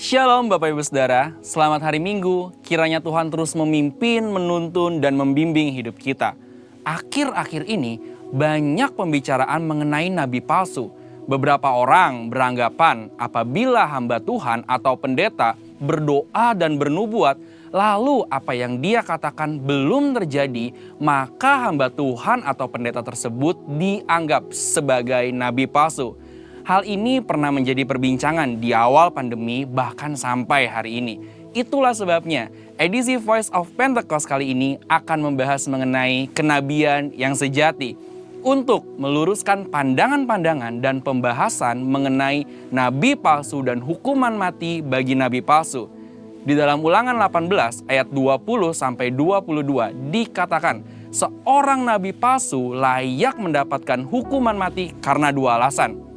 Shalom Bapak Ibu Saudara, selamat hari Minggu. Kiranya Tuhan terus memimpin, menuntun, dan membimbing hidup kita. Akhir-akhir ini banyak pembicaraan mengenai nabi palsu. Beberapa orang beranggapan apabila hamba Tuhan atau pendeta berdoa dan bernubuat, lalu apa yang dia katakan belum terjadi, maka hamba Tuhan atau pendeta tersebut dianggap sebagai nabi palsu. Hal ini pernah menjadi perbincangan di awal pandemi bahkan sampai hari ini. Itulah sebabnya edisi Voice of Pentecost kali ini akan membahas mengenai kenabian yang sejati. Untuk meluruskan pandangan-pandangan dan pembahasan mengenai nabi palsu dan hukuman mati bagi nabi palsu. Di dalam Ulangan 18 ayat 20-22 dikatakan, seorang nabi palsu layak mendapatkan hukuman mati karena dua alasan.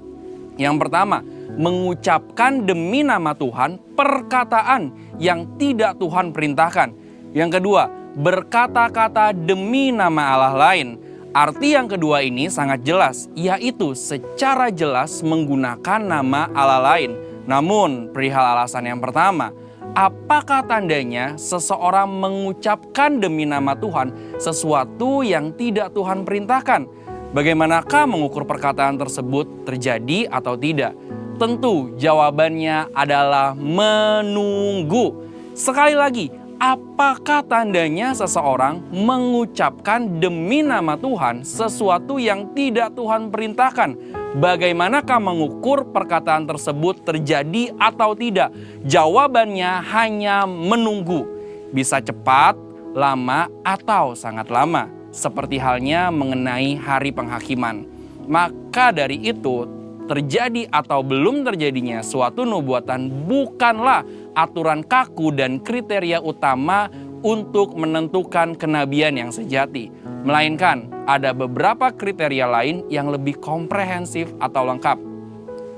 Yang pertama, mengucapkan demi nama Tuhan perkataan yang tidak Tuhan perintahkan. Yang kedua, berkata-kata demi nama Allah lain. Arti yang kedua ini sangat jelas, yaitu secara jelas menggunakan nama Allah lain. Namun, perihal alasan yang pertama, apakah tandanya seseorang mengucapkan demi nama Tuhan sesuatu yang tidak Tuhan perintahkan? Bagaimanakah mengukur perkataan tersebut terjadi atau tidak? Tentu jawabannya adalah menunggu. Sekali lagi, apakah tandanya seseorang mengucapkan demi nama Tuhan sesuatu yang tidak Tuhan perintahkan? Bagaimanakah mengukur perkataan tersebut terjadi atau tidak? Jawabannya hanya menunggu. Bisa cepat, lama, atau sangat lama. Seperti halnya mengenai hari penghakiman. Maka dari itu, terjadi atau belum terjadinya suatu nubuatan bukanlah aturan kaku dan kriteria utama untuk menentukan kenabian yang sejati. Melainkan ada beberapa kriteria lain yang lebih komprehensif atau lengkap.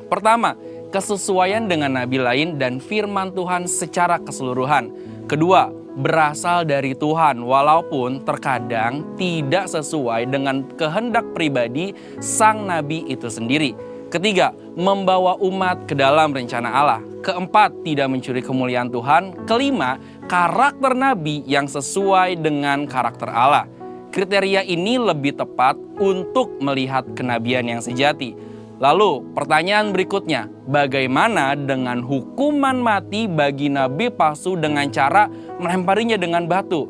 Pertama, kesesuaian dengan nabi lain dan firman Tuhan secara keseluruhan. Kedua, berasal dari Tuhan walaupun terkadang tidak sesuai dengan kehendak pribadi sang nabi itu sendiri. Ketiga, membawa umat ke dalam rencana Allah. Keempat, tidak mencuri kemuliaan Tuhan. Kelima, karakter nabi yang sesuai dengan karakter Allah. Kriteria ini lebih tepat untuk melihat kenabian yang sejati. Lalu pertanyaan berikutnya, bagaimana dengan hukuman mati bagi nabi palsu dengan cara melemparinya dengan batu?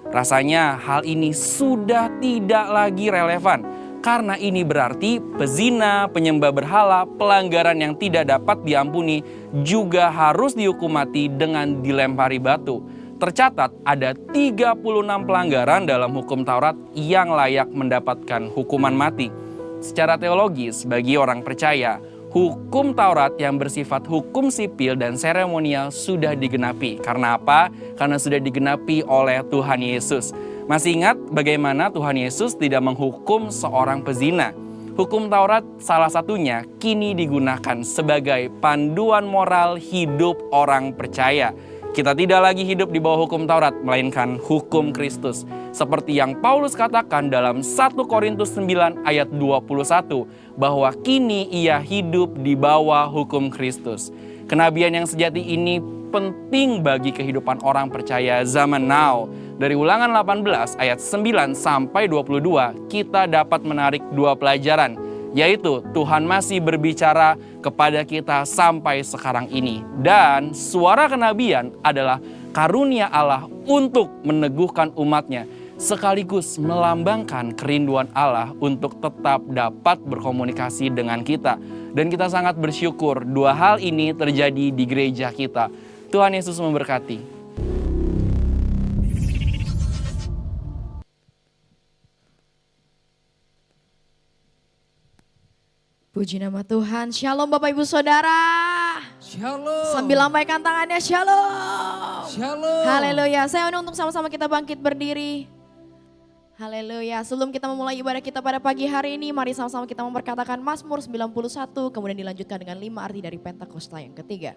Rasanya hal ini sudah tidak lagi relevan, karena ini berarti pezina, penyembah berhala, pelanggaran yang tidak dapat diampuni juga harus dihukum mati dengan dilempari batu. Tercatat ada 36 pelanggaran dalam hukum Taurat yang layak mendapatkan hukuman mati. Secara teologis, bagi orang percaya, hukum Taurat yang bersifat hukum sipil dan seremonial sudah digenapi. Karena apa? Karena sudah digenapi oleh Tuhan Yesus. Masih ingat bagaimana Tuhan Yesus tidak menghukum seorang pezina? Hukum Taurat salah satunya kini digunakan sebagai panduan moral hidup orang percaya. Kita tidak lagi hidup di bawah hukum Taurat, melainkan hukum Kristus. Seperti yang Paulus katakan dalam 1 Korintus 9 ayat 21, bahwa kini ia hidup di bawah hukum Kristus. Kenabian yang sejati ini penting bagi kehidupan orang percaya zaman now. Dari Ulangan 18 ayat 9 sampai 22, kita dapat menarik dua pelajaran, yaitu Tuhan masih berbicara kepada kita sampai sekarang ini. Dan suara kenabian adalah karunia Allah untuk meneguhkan umatnya, sekaligus melambangkan kerinduan Allah untuk tetap dapat berkomunikasi dengan kita. Dan kita sangat bersyukur dua hal ini terjadi di gereja kita. Tuhan Yesus memberkati. Puji nama Tuhan. Shalom Bapak Ibu Saudara. Shalom. Sambil lambaikan tangannya, shalom. Shalom. Haleluya. Saya undang untuk sama-sama kita bangkit berdiri. Haleluya. Sebelum kita memulai ibadah kita pada pagi hari ini, mari sama-sama kita memperkatakan Mazmur 91, kemudian dilanjutkan dengan 5 arti dari Pentakosta yang ketiga.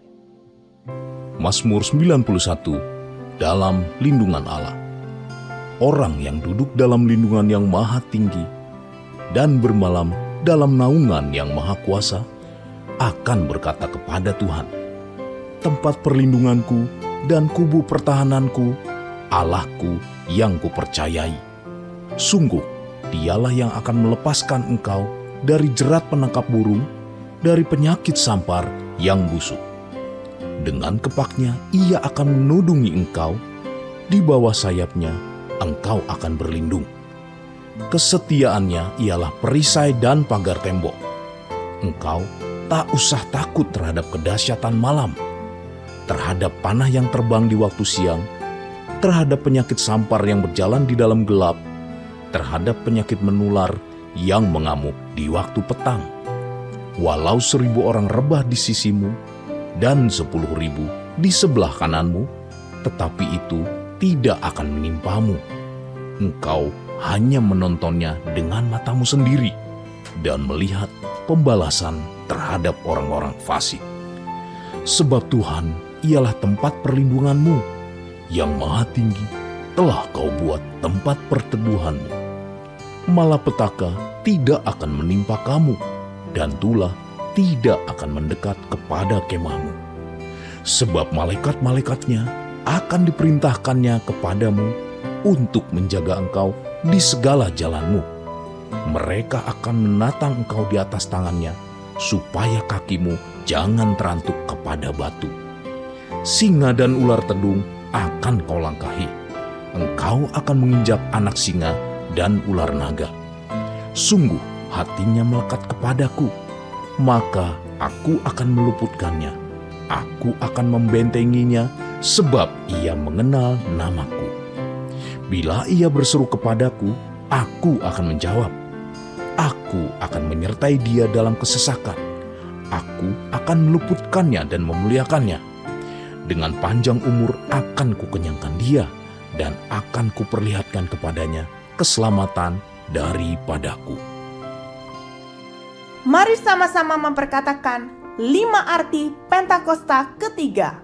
Mazmur 91, dalam lindungan Allah. Orang yang duduk dalam lindungan yang maha tinggi dan bermalam dalam naungan yang maha kuasa akan berkata kepada Tuhan, tempat perlindunganku dan kubu pertahananku, Allahku yang kupercayai. Sungguh, Dialah yang akan melepaskan engkau dari jerat penangkap burung, dari penyakit sampar yang busuk. Dengan kepaknya Ia akan menudungi engkau, di bawah sayapnya engkau akan berlindung. Kesetiaannya ialah perisai dan pagar tembok. Engkau tak usah takut terhadap kedahsyatan malam, terhadap panah yang terbang di waktu siang, terhadap penyakit sampar yang berjalan di dalam gelap, terhadap penyakit menular yang mengamuk di waktu petang. Walau 1.000 orang rebah di sisimu dan 10.000 di sebelah kananmu, tetapi itu tidak akan menimpamu. Engkau hanya menontonnya dengan matamu sendiri dan melihat pembalasan terhadap orang-orang fasik. Sebab Tuhan ialah tempat perlindunganmu, yang maha tinggi telah kau buat tempat perteduhanmu. Malapetaka tidak akan menimpa kamu, dan tulah tidak akan mendekat kepada kemahmu. Sebab malaikat-malaikatnya akan diperintahkannya kepadamu untuk menjaga engkau di segala jalanmu. Mereka akan menatang engkau di atas tangannya, supaya kakimu jangan terantuk kepada batu. Singa dan ular tedung akan kau langkahi. Engkau akan menginjak anak singa dan ular naga. Sungguh hatinya melekat kepadaku, maka aku akan meluputkannya. Aku akan membentenginya, sebab ia mengenal namaku. Bila ia berseru kepadaku, aku akan menjawab. Aku akan menyertai dia dalam kesesakan. Aku akan meluputkannya dan memuliakannya. Dengan panjang umur akan kukenyangkan dia, dan akan kuperlihatkan kepadanya keselamatan daripadaku. Mari sama-sama memperkatakan 5 arti Pentakosta ketiga.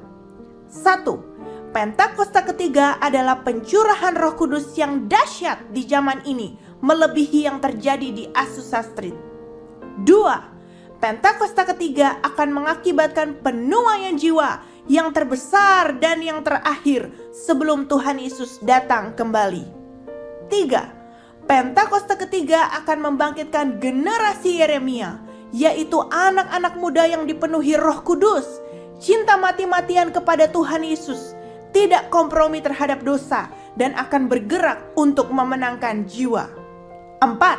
1. Pentakosta ketiga adalah pencurahan Roh Kudus yang dahsyat di zaman ini, melebihi yang terjadi di Azusa Street. 2. Pentakosta ketiga akan mengakibatkan penuaian jiwa yang terbesar dan yang terakhir sebelum Tuhan Yesus datang kembali. 3. Pentakosta ketiga akan membangkitkan generasi Yeremia, yaitu anak-anak muda yang dipenuhi Roh Kudus, cinta mati-matian kepada Tuhan Yesus, tidak kompromi terhadap dosa, dan akan bergerak untuk memenangkan jiwa. 4.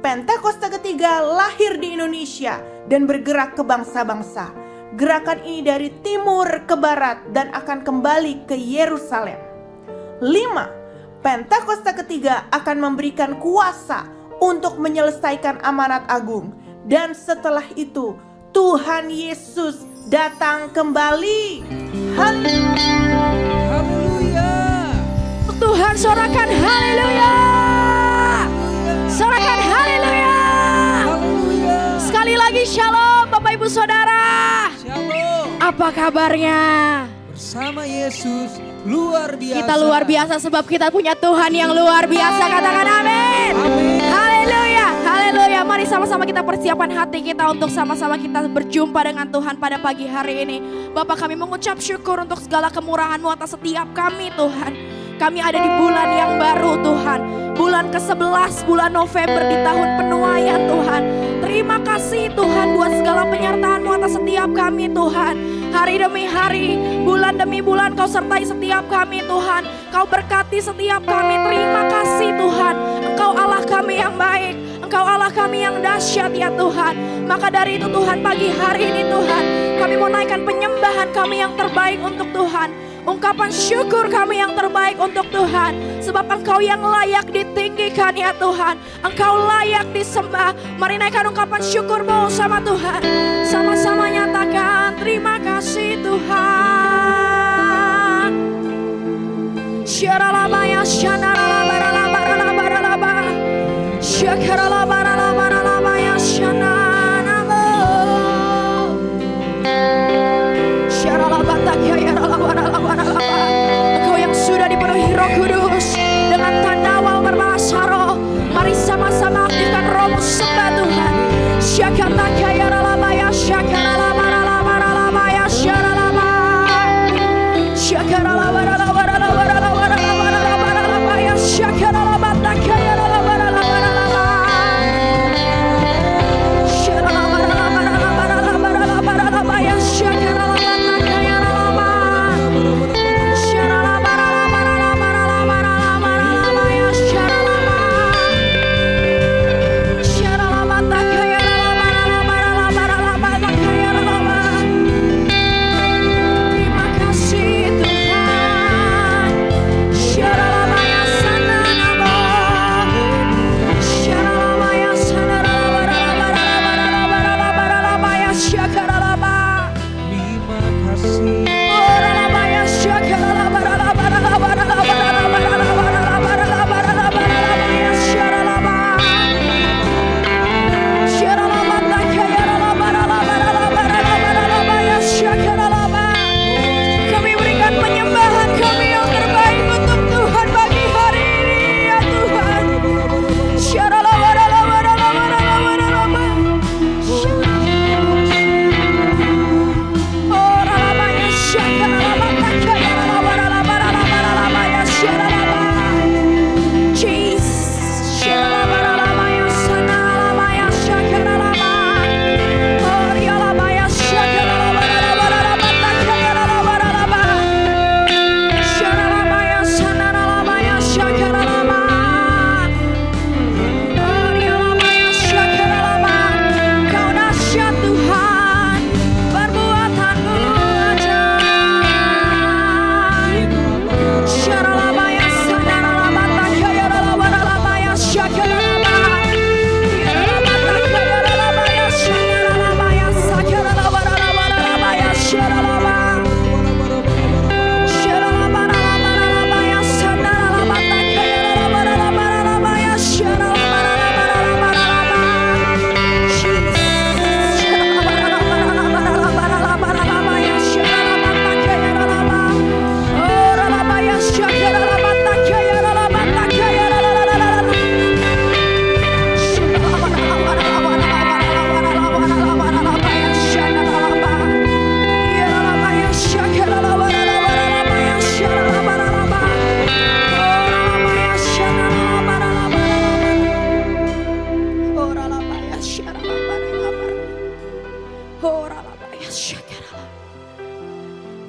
Pentakosta ketiga lahir di Indonesia dan bergerak ke bangsa-bangsa. Gerakan ini dari timur ke barat dan akan kembali ke Yerusalem. 5. Pentakosta ketiga akan memberikan kuasa untuk menyelesaikan amanat agung. Dan setelah itu Tuhan Yesus datang kembali. Haleluya. Tuhan sorakan haleluya. Sorakan haleluya. Haleluya. Sekali lagi shalom Bapak Ibu Saudara. Shalom. Apa kabarnya? Bersama Yesus luar biasa. Kita luar biasa sebab kita punya Tuhan yang luar biasa. Katakan amin. Amin. Haleluya. Haleluya. Mari sama-sama kita persiapkan hati kita untuk sama-sama kita berjumpa dengan Tuhan pada pagi hari ini. Bapak, kami mengucap syukur untuk segala kemurahan-Mu atas setiap kami Tuhan. Kami ada di bulan yang baru Tuhan. Bulan ke-11 bulan November di tahun penuaian Tuhan. Terima kasih Tuhan buat segala penyertaan-Mu atas setiap kami Tuhan. Hari demi hari, bulan demi bulan Kau sertai setiap kami Tuhan. Kau berkati setiap kami. Terima kasih Tuhan. Engkau Allah kami yang baik. Engkau Allah kami yang dahsyat ya Tuhan. Maka dari itu Tuhan, pagi hari ini Tuhan, kami mau naikkan penyembahan kami yang terbaik untuk Tuhan. Ungkapan syukur kami yang terbaik untuk Tuhan. Sebab Engkau yang layak ditinggikan ya Tuhan. Engkau layak disembah. Mari naikkan ungkapan syukur-Mu sama Tuhan. Sama-sama nyatakan terima kasih Tuhan. Syaralabaya syanaralabaralabaralabaralaba. Syakaralabaralabaralabaya syananamo. Syaralabatakya yaralabaralabaralaba. Engkau yang sudah dipenuhi Roh Kudus dengan tanda awal berbahasa roh. Mari sama-sama aktifkan rohmu sembah Tuhan. Syakatakya yaralabaya syakaralabaralaba.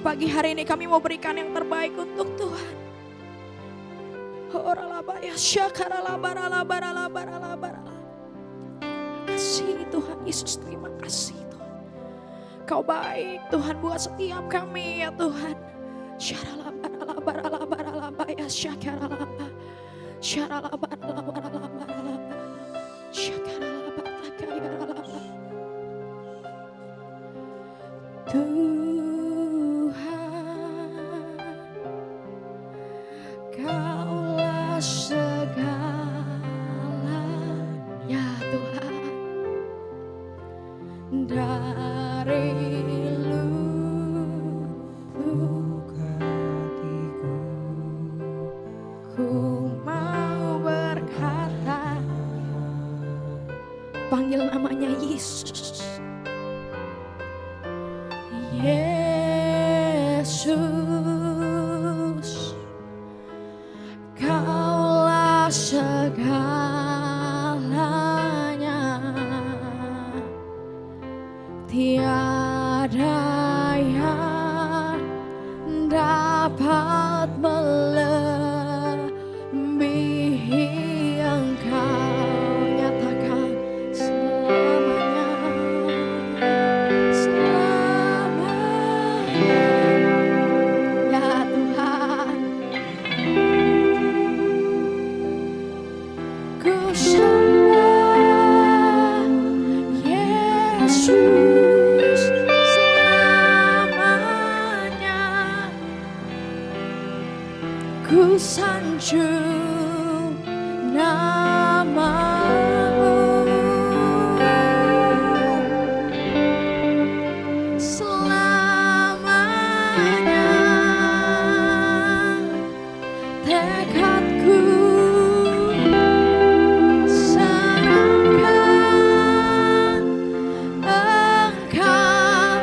Pagi hari ini kami mau berikan yang terbaik untuk Tuhan. Kasih Tuhan Yesus, terima kasih Tuhan. Kau baik Tuhan buat setiap kami ya Tuhan. Kaulah segalanya Tuhan, dari lubuk hatiku ku mau berkata, panggil namanya Yesus. Yesus, Kaulah segalanya, tiada yang dapat melebihi Engkau nyatakan selamanya, selamanya ya Tuhan. Ku sembah Yesus selamanya, ku sanjung namamu selamanya. Tekadku serahkan Engkau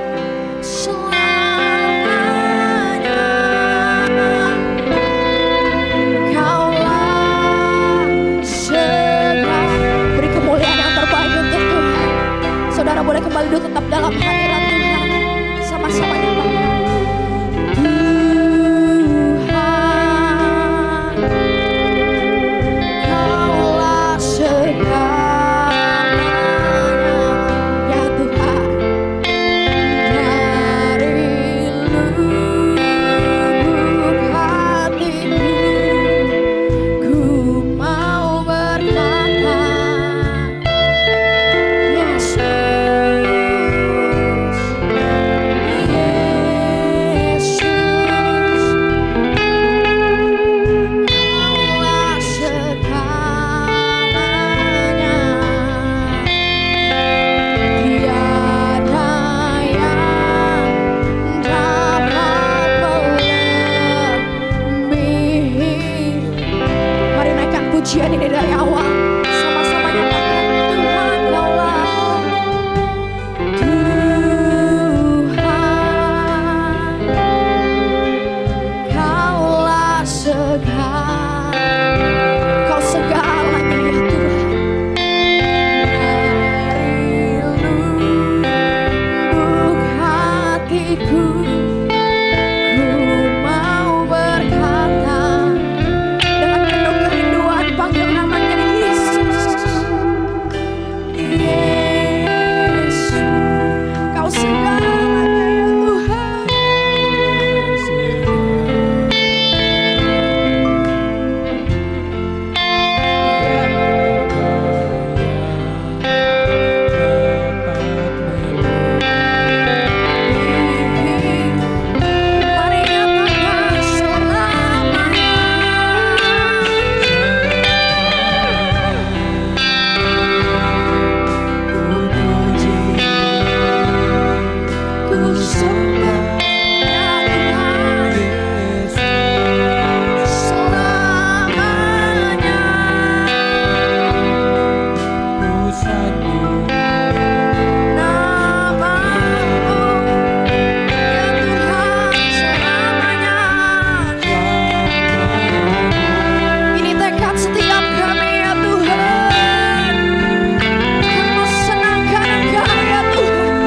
selamanya. Kaulah segala. Beri kemuliaan yang terbaik untuk Tuhan. Saudara boleh kembali duduk tetap dalam hadirat Tuhan. Sama-sama nyatakan, Tuhan, Kaulah segalanya ya Tuhan, dari lubuk hatiku ku mau berkata, Yesus, Yesus, Kaulah segalanya, tiada yang dapat melebihi. Mari naikkan pujian ini dari awal, sama-sama nyatakan, Tuhan Kaulah, Tuhan, Kaulah segala, Kau segalanya ya Tuhan, dari lubuk hatiku ku mau berkata, dengan penuh kerinduan panggil namanya Yesus. Yesus, Kau segalanya ya Tuhan. Mari nyatakan selamanya. Ku sembah ya Tuhan selamanya. Namamu ya Tuhan selamanya. Ini tekad setiap kami ya Tuhan. Kami mau senangkan Engkau ya Tuhan.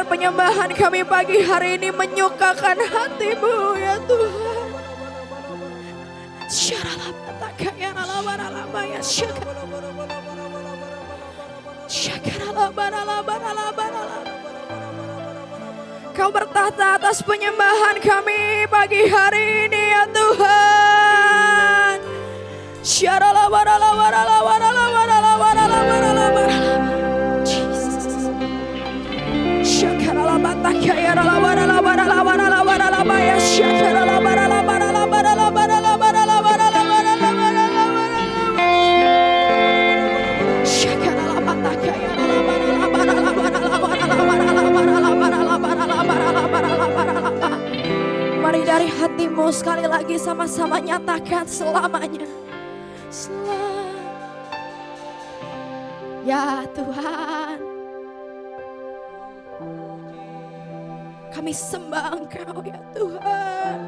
penyembahan kami pagi hari ini menyukakan hati-Mu ya Tuhan. Kau bertahta atas penyembahan kami pagi hari ini ya Tuhan. Mari dari hatimu sekali lagi sama-sama nyatakan selamanya. Ya Tuhan, kami sembah Engkau ya Tuhan.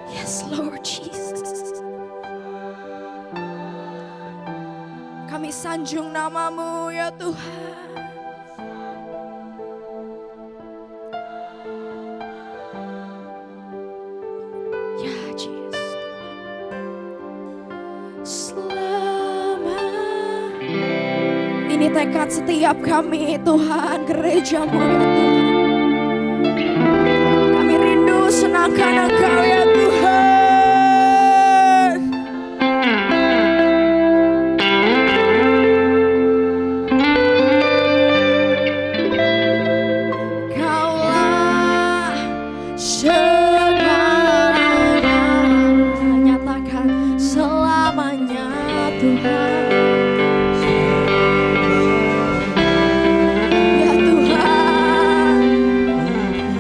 Yes Lord Jesus. Kami sanjung nama-Mu ya Tuhan. Ya Jesus. Selamat. Ini tekad setiap kami Tuhan, gereja-Mu ya Tuhan. Kami rindu senangkan Engkau ya Tuhan. Kaulah segalanya, nyatakan selamanya Tuhan. Ya Tuhan, thank you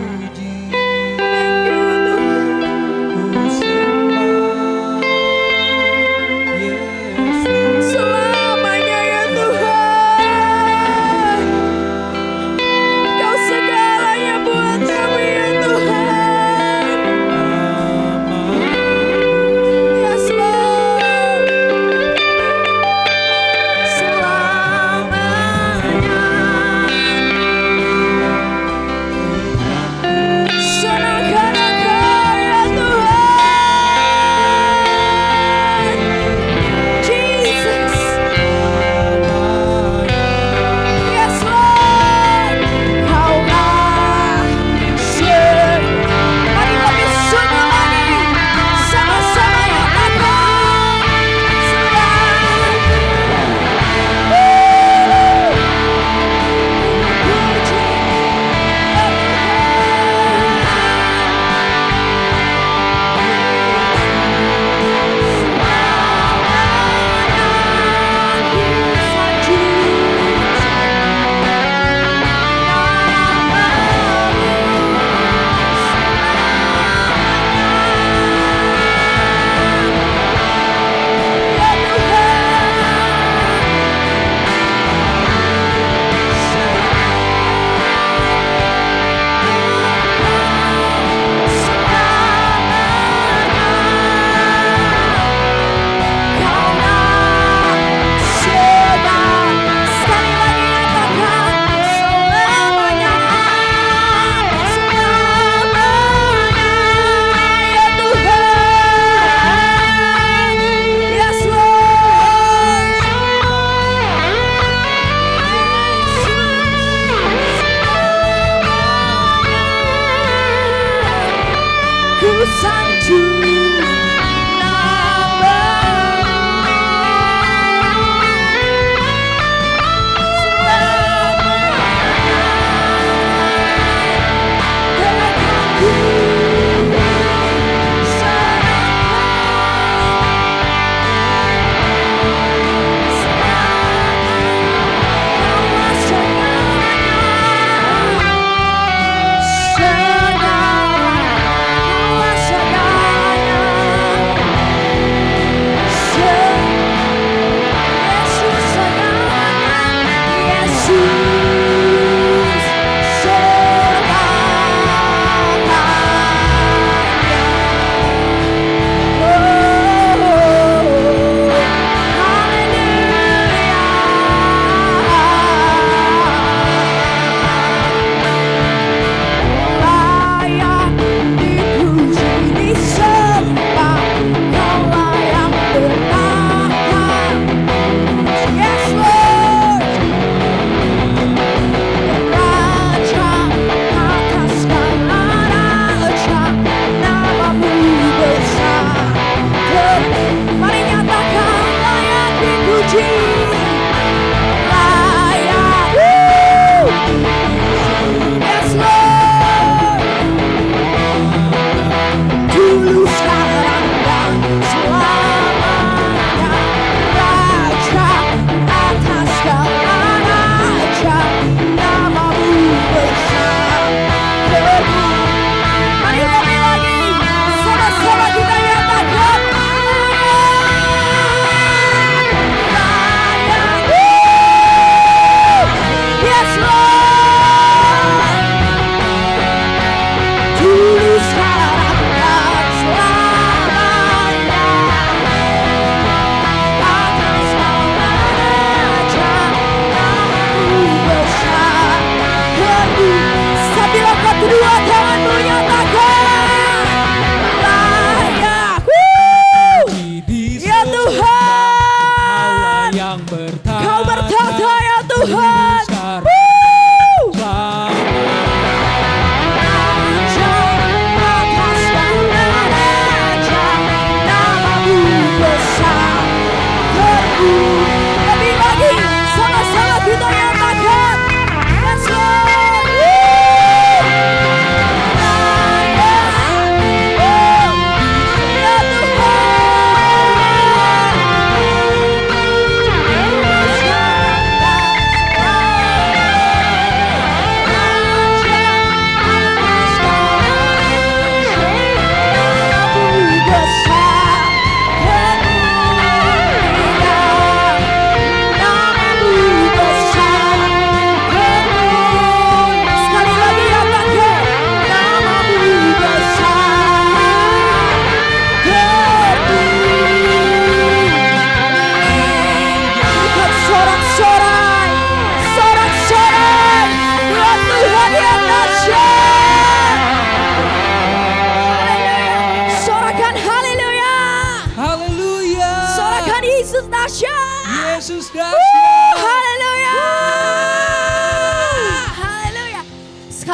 Tuhan. Selamanya ya Tuhan. Kau segalanya buat kami ya Tuhan. Yes Lord. Selamanya. Senangkan Engkau ya Tuhan. Jesus. Yes Lord. Kaulah mari kami sungguh lagi sama-sama nyatakan sekali lagi nyatakan selamanya, selamanya ya Tuhan. Yes Lord. Ku sanjung segalanya.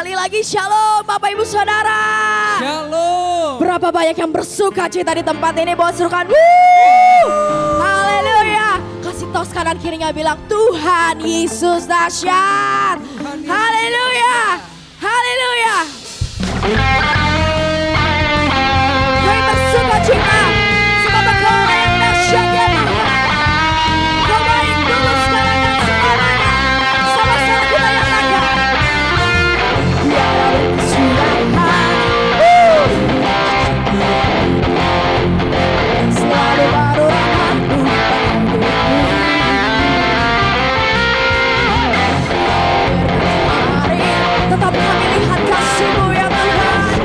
Sekali lagi shalom Bapak Ibu Saudara. Shalom. Berapa banyak yang bersuka cita di tempat ini, bawa serukan. Haleluya. Kasih tos kanan kirinya bilang Tuhan Yesus dahsyat. Haleluya. Haleluya. Kami bersuka cita sebab Engkau yang dahsyat ya Tuhan. Kau baik dulu sekarang dan selamanya. Sama-sama kita nyatakan. Biar berkesudahan. Selalu baru rahmat-Mu padaku. Tetap kami lihat kasih-Mu ya Tuhan.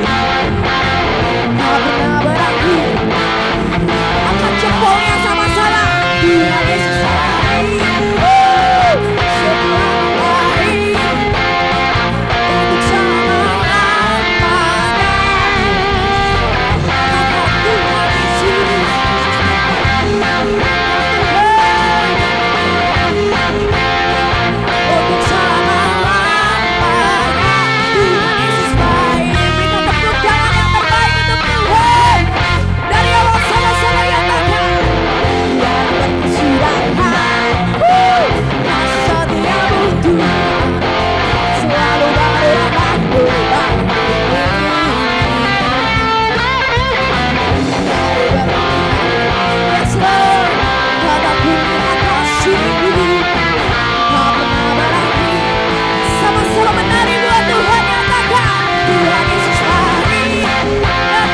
Tak pernah berakhir. Angkat jempolnya sama-sama. Tuhan Yesus baik. Selalu baik. Untuk selama-lamanya. Katakan Tuhan Yesus. Untuk selama-lamanya. Tuhan Yesus baik. Berikan tepuk tangan yang terbaik untuk Tuhan. Dari awal sama-sama nyatakan. Biar berkesudahan. Setiamu Tuhan. Selalu baru rahmat-Mu bagiku. Yes Lord, kata punya kasih-Mu tak pernah berakhir. Sama-sama menari buat Tuhan nyatakan. Tuhan Yesus baik ya Tuhan.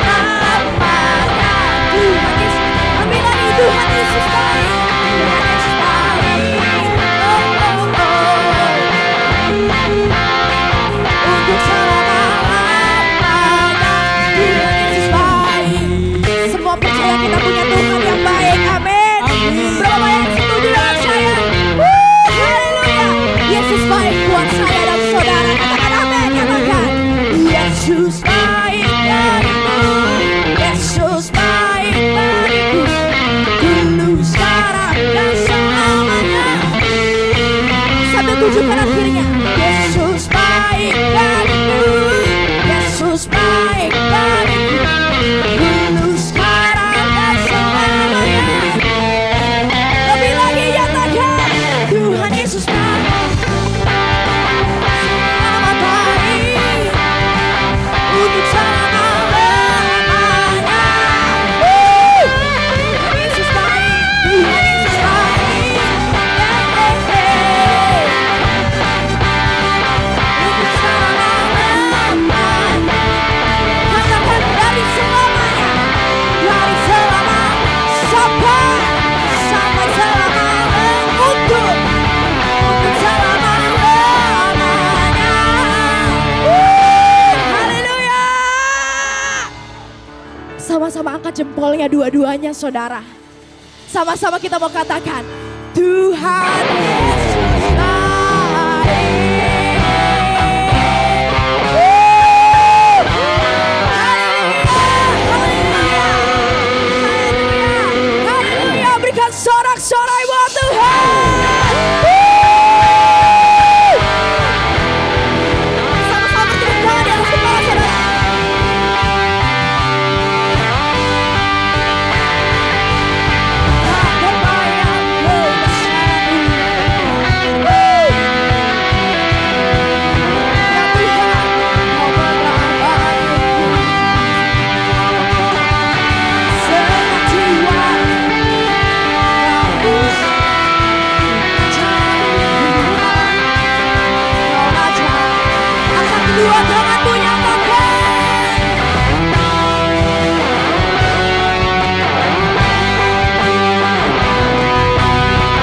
Namanya Tuhan Yesus. Ambil lagi Tuhan Yesus baik. Tuhan Yesus baik. Untuk selama-lamanya Tuhan Yesus baik. Semua percaya kita punya Tuhan yang baik. Amin. Berapa banyak yang setuju dengan saya? Haleluya. Yesus baik buat saya dan saudara. Katakan amin. Katakan Yesus baik bagiku. Yesus baik bagiku. Dulu, sekarang, dan selamanya. Sambil tujuh kanan kirinya. Yesus baik bagiku. Yesus baik bagiku. Dulu, sekarang, dan selamanya. Lebih lagi nyatakan Tuhan Yesus baik. Selama baik. Untuk selama-lamanya. Tuhan Yesus baik. Tuhan Yesus baik. Untuk selama-lamanya. Katakan dari selamanya. Dari selama sampai selamanya. Untuk selama-lamanya. Haleluya. Sama-sama angkat jempolnya dua-duanya saudara. Sama-sama kita mau katakan Tuhan Yesus baik. Haleluya. Haleluya. Berikan sorak-sorai buat Tuhan. Sama-sama bertepuk tangan di atas kepala saudara. Tak terbayang bersamamu. Ya Tuhan, Kau menyelamatkanku. Semua jiwa Rabbus Kau ajar. Angkat kedua tanganmu nyatakan.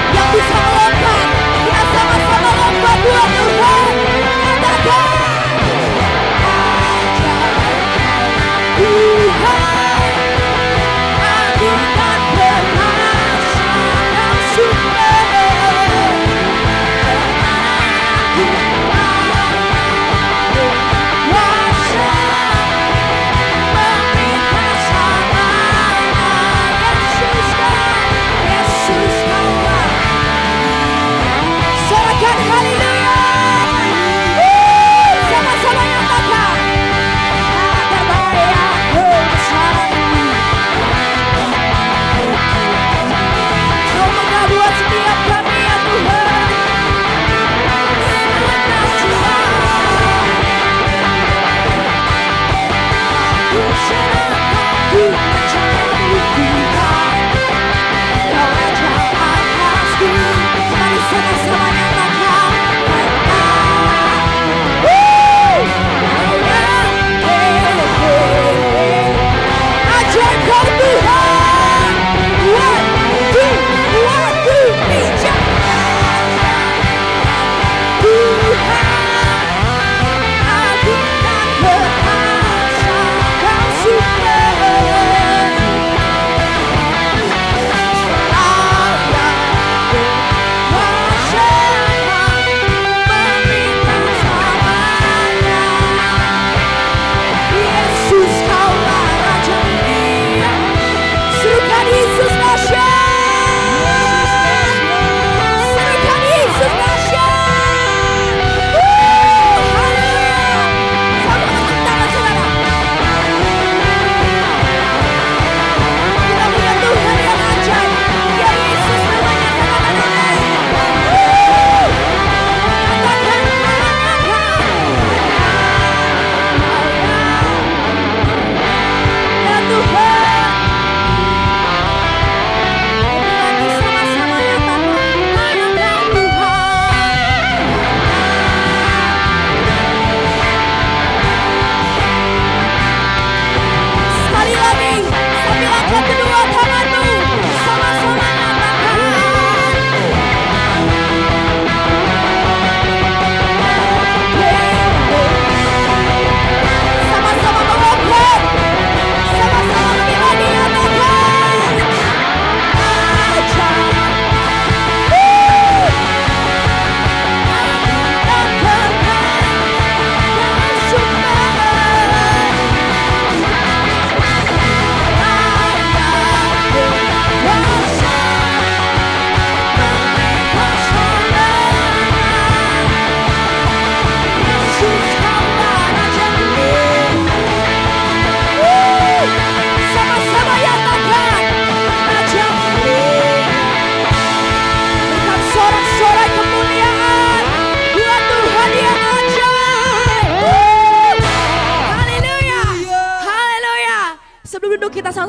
Yang bisa melompat, kita sama-sama lompat buat Tuhan. Nyatakan. Tuhan, anugerah perkasa dan sumber.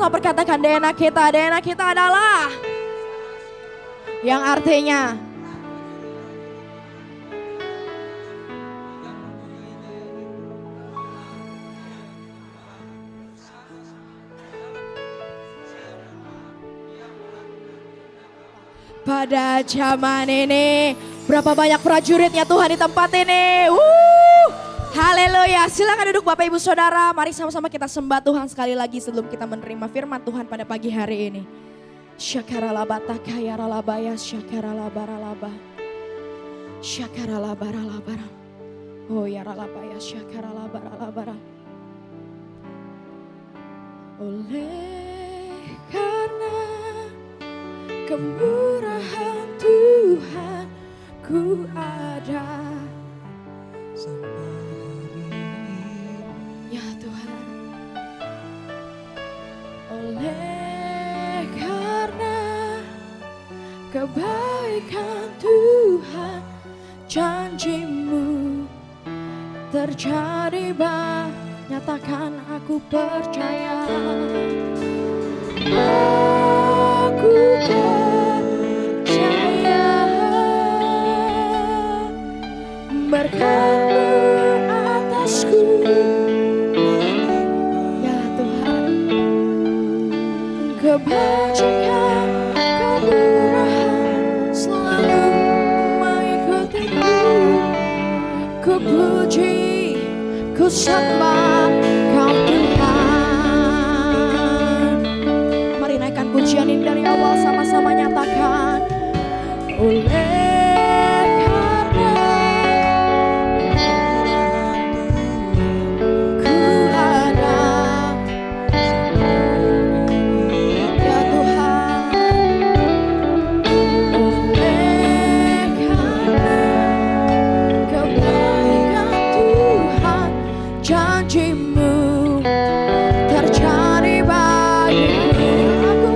sama-sama perkatakan DNA kita adalah yang artinya pada zaman ini. Berapa banyak prajuritnya Tuhan di tempat ini. Haleluya. Silakan duduk Bapak Ibu Saudara. Mari sama-sama kita sembah Tuhan sekali lagi sebelum kita menerima firman Tuhan pada pagi hari ini. Syakaralabata kayaralabaya syakaralabaralaba. Syakaralabaralabara. Oh yaralabaya syakaralabaralabara. Oleh karena kemurahan Tuhan ku ada sampai hari ini. ya Tuhan. Oleh karena kebaikan Tuhan, janji-Mu terjadi nyatakan aku percaya. Aku percaya berkat-Mu atasku ya Tuhan. Kebajikan, kemurahan selalu mengikutiku. Ku puji, ku sembah Kau Tuhan. Mari naikkan pujian ini dari awal, sama-sama nyatakan. Oleh karena ku ada ya Tuhan. Oleh karena kebaikan Tuhan, janji-Mu terjadi bagiku. Aku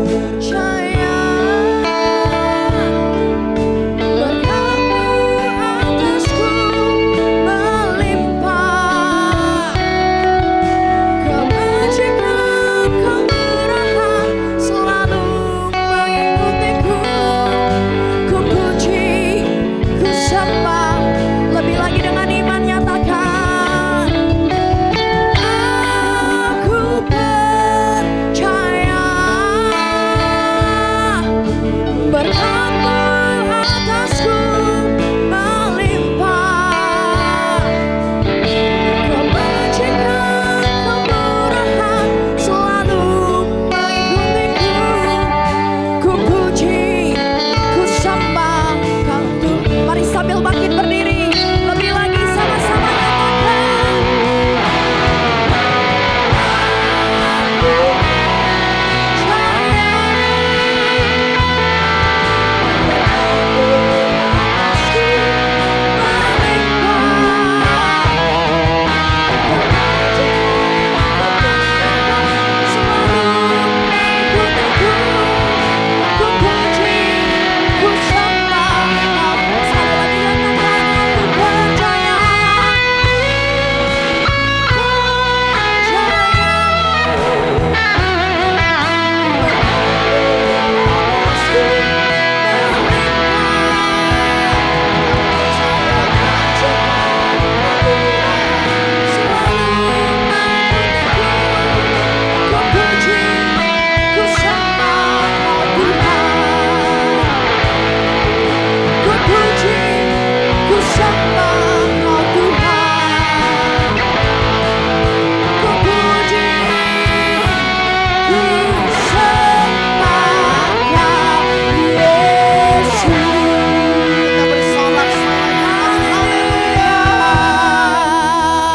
percaya berkat-Mu atasku melimpah. Kebajikan, kemurahan selalu mengikutiku. Ku puji, ku sembah. Lebih lagi dengan iman nyatakan. Aku percaya berkat-Mu atasku melimpah. Kebajikan, kemurahan selalu mengikutiku. Ku puji, ku sembah Kau Tuhan. Mari sambil bangkit berdiri, lebih lagi sama-sama nyatakan. Aku percaya berkat-Mu atasku melimpah. Selalu mengikutiku. Ku puji, ku sembah Kau. Sekali lagi nyatakan. Aku percaya.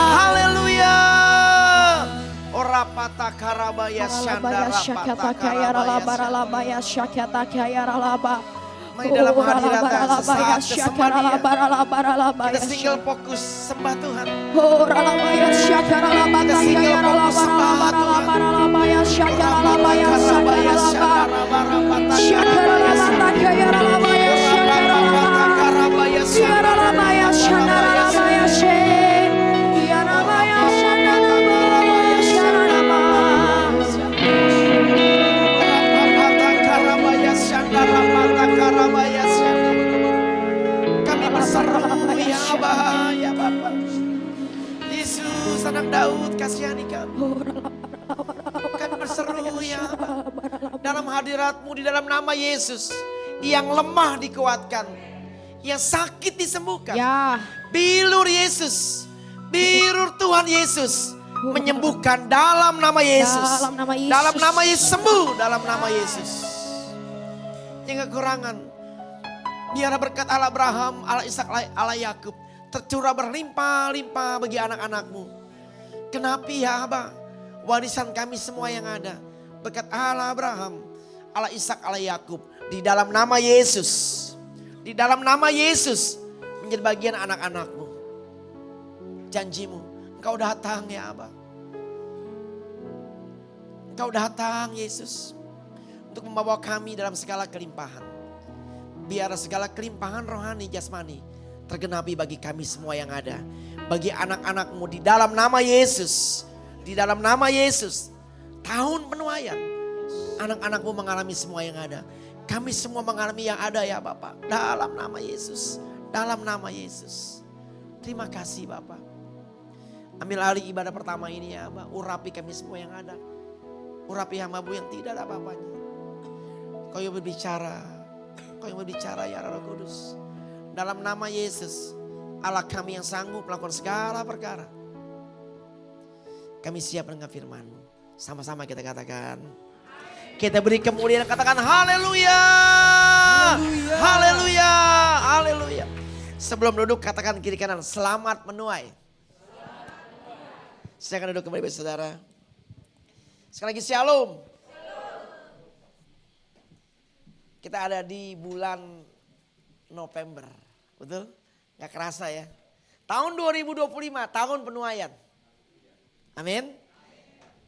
Haleluya. Orapata karabaya syandara pata karabaya syandara. Mari dalam hadirat sesaat kesembahan kita single fokus sembah Tuhan. Kita single fokus sembah Tuhan. Tuhan Daud, kasihani kami. Kami berseru ya Aba. Dalam hadirat-Mu di dalam nama Yesus. Yang lemah dikuatkan. Yang sakit disembuhkan. Ya. Bilur Yesus. Bilur Tuhan Yesus. Menyembuhkan dalam nama Yesus. Dalam nama Yesus. Dalam nama Yesus sembuh. Dalam nama Yesus. Yang kekurangan. Biar berkat Allah Abraham, Allah Ishak, Allah Yakub. Tercurah berlimpah-limpah bagi anak-anak-Mu. Kenapi ya Aba. Warisan kami semua yang ada. Berkat Allah Abraham, Allah Ishak, Allah Yakub. Di dalam nama Yesus. Di dalam nama Yesus. Menjadi bagian anak-anak-Mu. Janji-Mu. Engkau datang ya Aba. Engkau datang Yesus. Untuk membawa kami dalam segala kelimpahan. Biar segala kelimpahan rohani jasmani tergenapi bagi kami semua yang ada. Bagi anak-anak-Mu di dalam nama Yesus. Di dalam nama Yesus. Tahun penuaian. Anak-anak-Mu mengalami semua yang ada. Kami semua mengalami yang ada ya Bapak. Dalam nama Yesus. Dalam nama Yesus. Terima kasih Bapak. Ambil alih ibadah pertama ini ya Bapak. Urapi kami semua yang ada. Urapi hamba-Mu yang tidak ada apa-apanya. Kau yang berbicara. Kau yang berbicara ya Roh Kudus. Dalam nama Yesus. Allah kami yang sanggup melakukan segala perkara. Kami siap dengan firman-Mu. Sama-sama kita katakan. Kita beri kemuliaan, katakan haleluya. Haleluya. Haleluya. Sebelum duduk katakan kiri kanan, selamat menuai. Silakan duduk kembali saudara. Sekali lagi shalom. Kita ada di bulan November. Betul? Gak kerasa ya. Tahun 2025, tahun penuaian. Amin.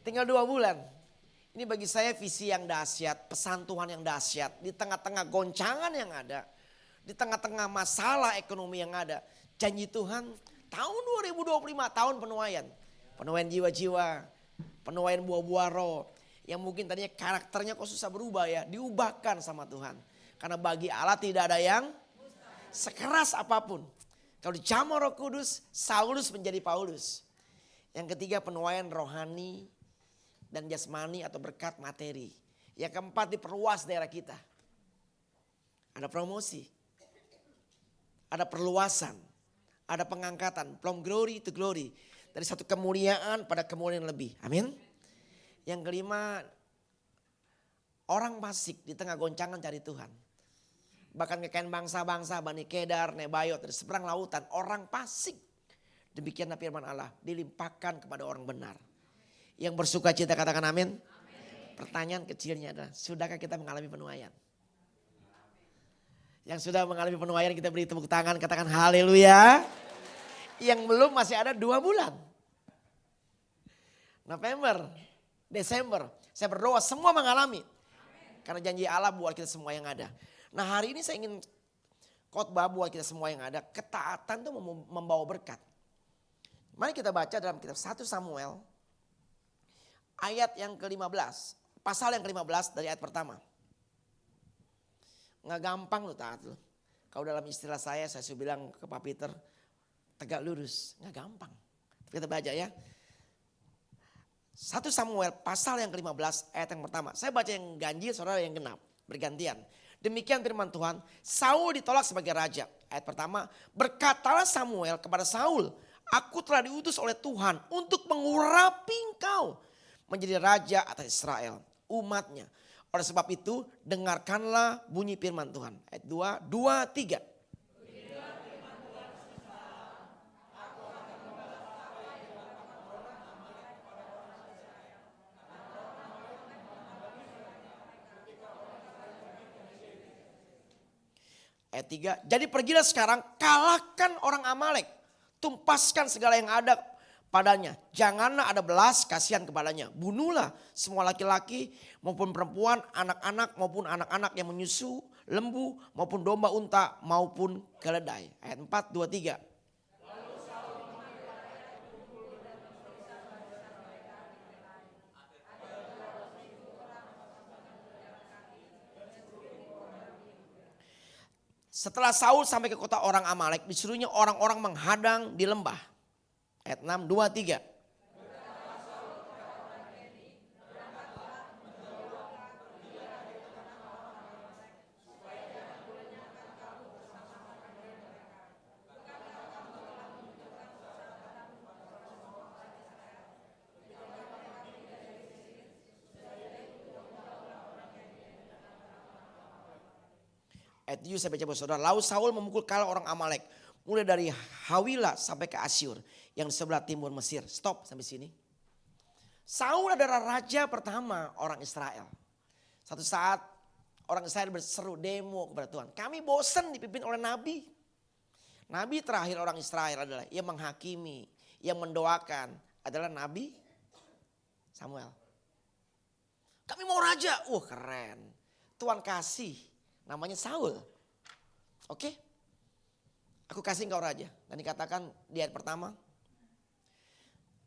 Tinggal 2 bulan. Ini bagi saya visi yang dahsyat, pesan Tuhan yang dahsyat. Di tengah-tengah goncangan yang ada. Di tengah-tengah masalah ekonomi yang ada. Janji Tuhan tahun 2025, tahun penuaian. Penuaian jiwa-jiwa, penuaian buah-buah roh. Yang mungkin tadinya karakternya kok susah berubah ya. Diubahkan sama Tuhan. Karena bagi Allah tidak ada yang sekeras apapun. Kalau dicamur Roh Kudus, Saulus menjadi Paulus. Yang ketiga penuaian rohani dan jasmani atau berkat materi. Yang keempat diperluas daerah kita. Ada promosi. Ada perluasan. Ada pengangkatan. From glory to glory. Dari satu kemuliaan pada kemuliaan lebih. Amin. Yang kelima, orang fasik di tengah goncangan cari Tuhan. Bahkan kekayaan bangsa-bangsa, Bani Kedar, Nebayot, dari seberang lautan, orang fasik. Demikianlah firman Allah, dilimpahkan kepada orang benar. Yang bersuka cita katakan amin. Pertanyaan kecilnya adalah, sudahkah kita mengalami penuaian? Yang sudah mengalami penuaian kita beri tepuk tangan, katakan haleluya. Yang belum masih ada 2 bulan. November, Desember, saya berdoa semua mengalami. Karena janji Allah buat kita semua yang ada. Nah hari ini saya ingin khotbah buat kita semua yang ada. Ketaatan itu membawa berkat. Mari kita baca dalam kitab 1 Samuel. Ayat yang ke-15. Pasal yang ke-15 dari ayat pertama. Nggak gampang lu taat lu. Kalau dalam istilah saya sudah bilang ke Pak Peter. Tegak lurus. Nggak gampang. Kita baca ya. 1 Samuel pasal yang ke-15 ayat yang pertama. Saya baca yang ganjil, saudara yang genap. Bergantian. Demikian firman Tuhan. Saul ditolak sebagai raja. Ayat pertama. Berkatalah Samuel kepada Saul. Aku telah diutus oleh Tuhan untuk mengurapi engkau. Menjadi raja atas Israel. Umatnya. Oleh sebab itu dengarkanlah bunyi firman Tuhan. Ayat 2, 2, 3. Ayat 3, jadi pergilah sekarang kalahkan orang Amalek. Tumpaskan segala yang ada padanya. Janganlah ada belas kasihan kepadanya. Bunuhlah semua laki-laki maupun perempuan, anak-anak maupun anak-anak yang menyusu, lembu maupun domba unta maupun keledai. Ayat 4, 2, 3. Setelah Saul sampai ke kota orang Amalek, disuruhnya orang-orang menghadang di lembah. Ayat 6, 2, 3. Ayat 7 saya baca buat saudara. Lalu Saul memukul kala orang Amalek. Mulai dari Hawila sampai ke Asyur. Yang di sebelah timur Mesir. Stop sampai sini. Saul adalah raja pertama orang Israel. Satu saat orang Israel berseru demo kepada Tuhan. Kami bosan dipimpin oleh nabi. Nabi terakhir orang Israel adalah yang menghakimi, yang mendoakan adalah Nabi Samuel. Kami mau raja. Keren. Tuhan kasih namanya Saul. Oke. Aku kasih engkau raja. Dan dikatakan di ayat pertama.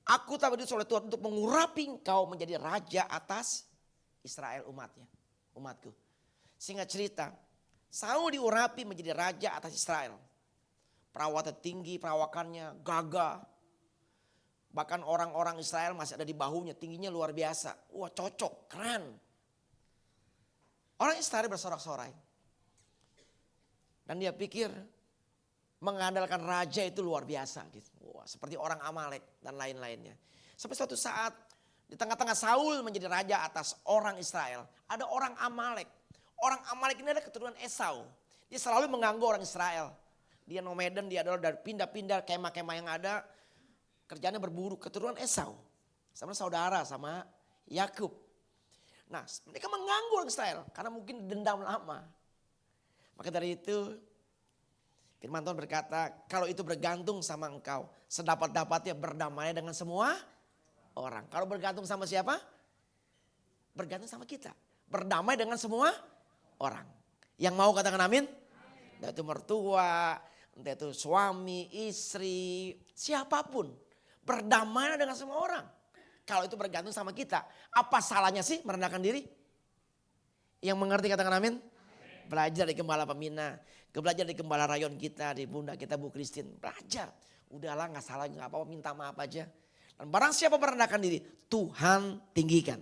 Aku tak diutus oleh Tuhan untuk mengurapi engkau menjadi raja atas Israel umatnya. Umatku. Singkat cerita. Saul diurapi menjadi raja atas Israel. Perawatan tinggi, perawakannya gagah. Bahkan orang-orang Israel masih ada di bahunya, tingginya luar biasa. Wah cocok, keren. Orang Israel bersorak-sorai. Dan dia pikir mengandalkan raja itu luar biasa. Gitu. Wah, seperti orang Amalek dan lain-lainnya. Sampai suatu saat di tengah-tengah Saul menjadi raja atas orang Israel. Ada orang Amalek. Orang Amalek ini adalah keturunan Esau. Dia selalu mengganggu orang Israel. Dia nomaden, dia adalah dari pindah-pindah kemah-kemah yang ada. Kerjanya berburu, keturunan Esau. Sama saudara, sama Yakub. Nah mereka mengganggu orang Israel. Karena mungkin dendam lama. Maka dari itu firman Tuhan berkata, kalau itu bergantung sama engkau. Sedapat-dapatnya berdamai dengan semua orang. Kalau bergantung sama siapa? Bergantung sama kita. Berdamai dengan semua orang. Yang mau katakan amin? Entah itu mertua, entah itu suami, istri, siapapun. Berdamai dengan semua orang. Kalau itu bergantung sama kita. Apa salahnya sih merendahkan diri? Yang mengerti katakan amin? Belajar di gembala pembina. Belajar di gembala rayon kita, di bunda kita Bu Christine. Belajar. Udahlah gak salah, gak apa-apa, minta maaf aja. Dan barang siapa merendahkan diri, Tuhan tinggikan.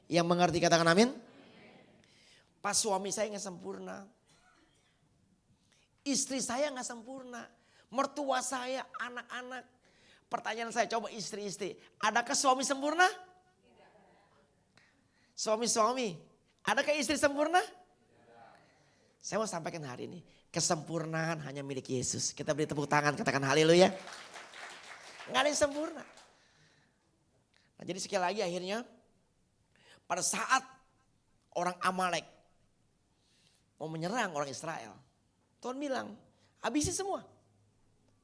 Yang mengerti katakan amin? Pas suami saya gak sempurna. Istri saya gak sempurna. Mertua saya, anak-anak. Pertanyaan saya, coba istri-istri. Adakah suami sempurna? Suami-suami. Adakah istri sempurna? Saya mau sampaikan hari ini. Kesempurnaan hanya milik Yesus. Kita beri tepuk tangan, katakan haleluya. Gak ada yang sempurna. Nah, jadi sekali lagi akhirnya. Pada saat orang Amalek mau menyerang orang Israel. Tuhan bilang, habisi semua.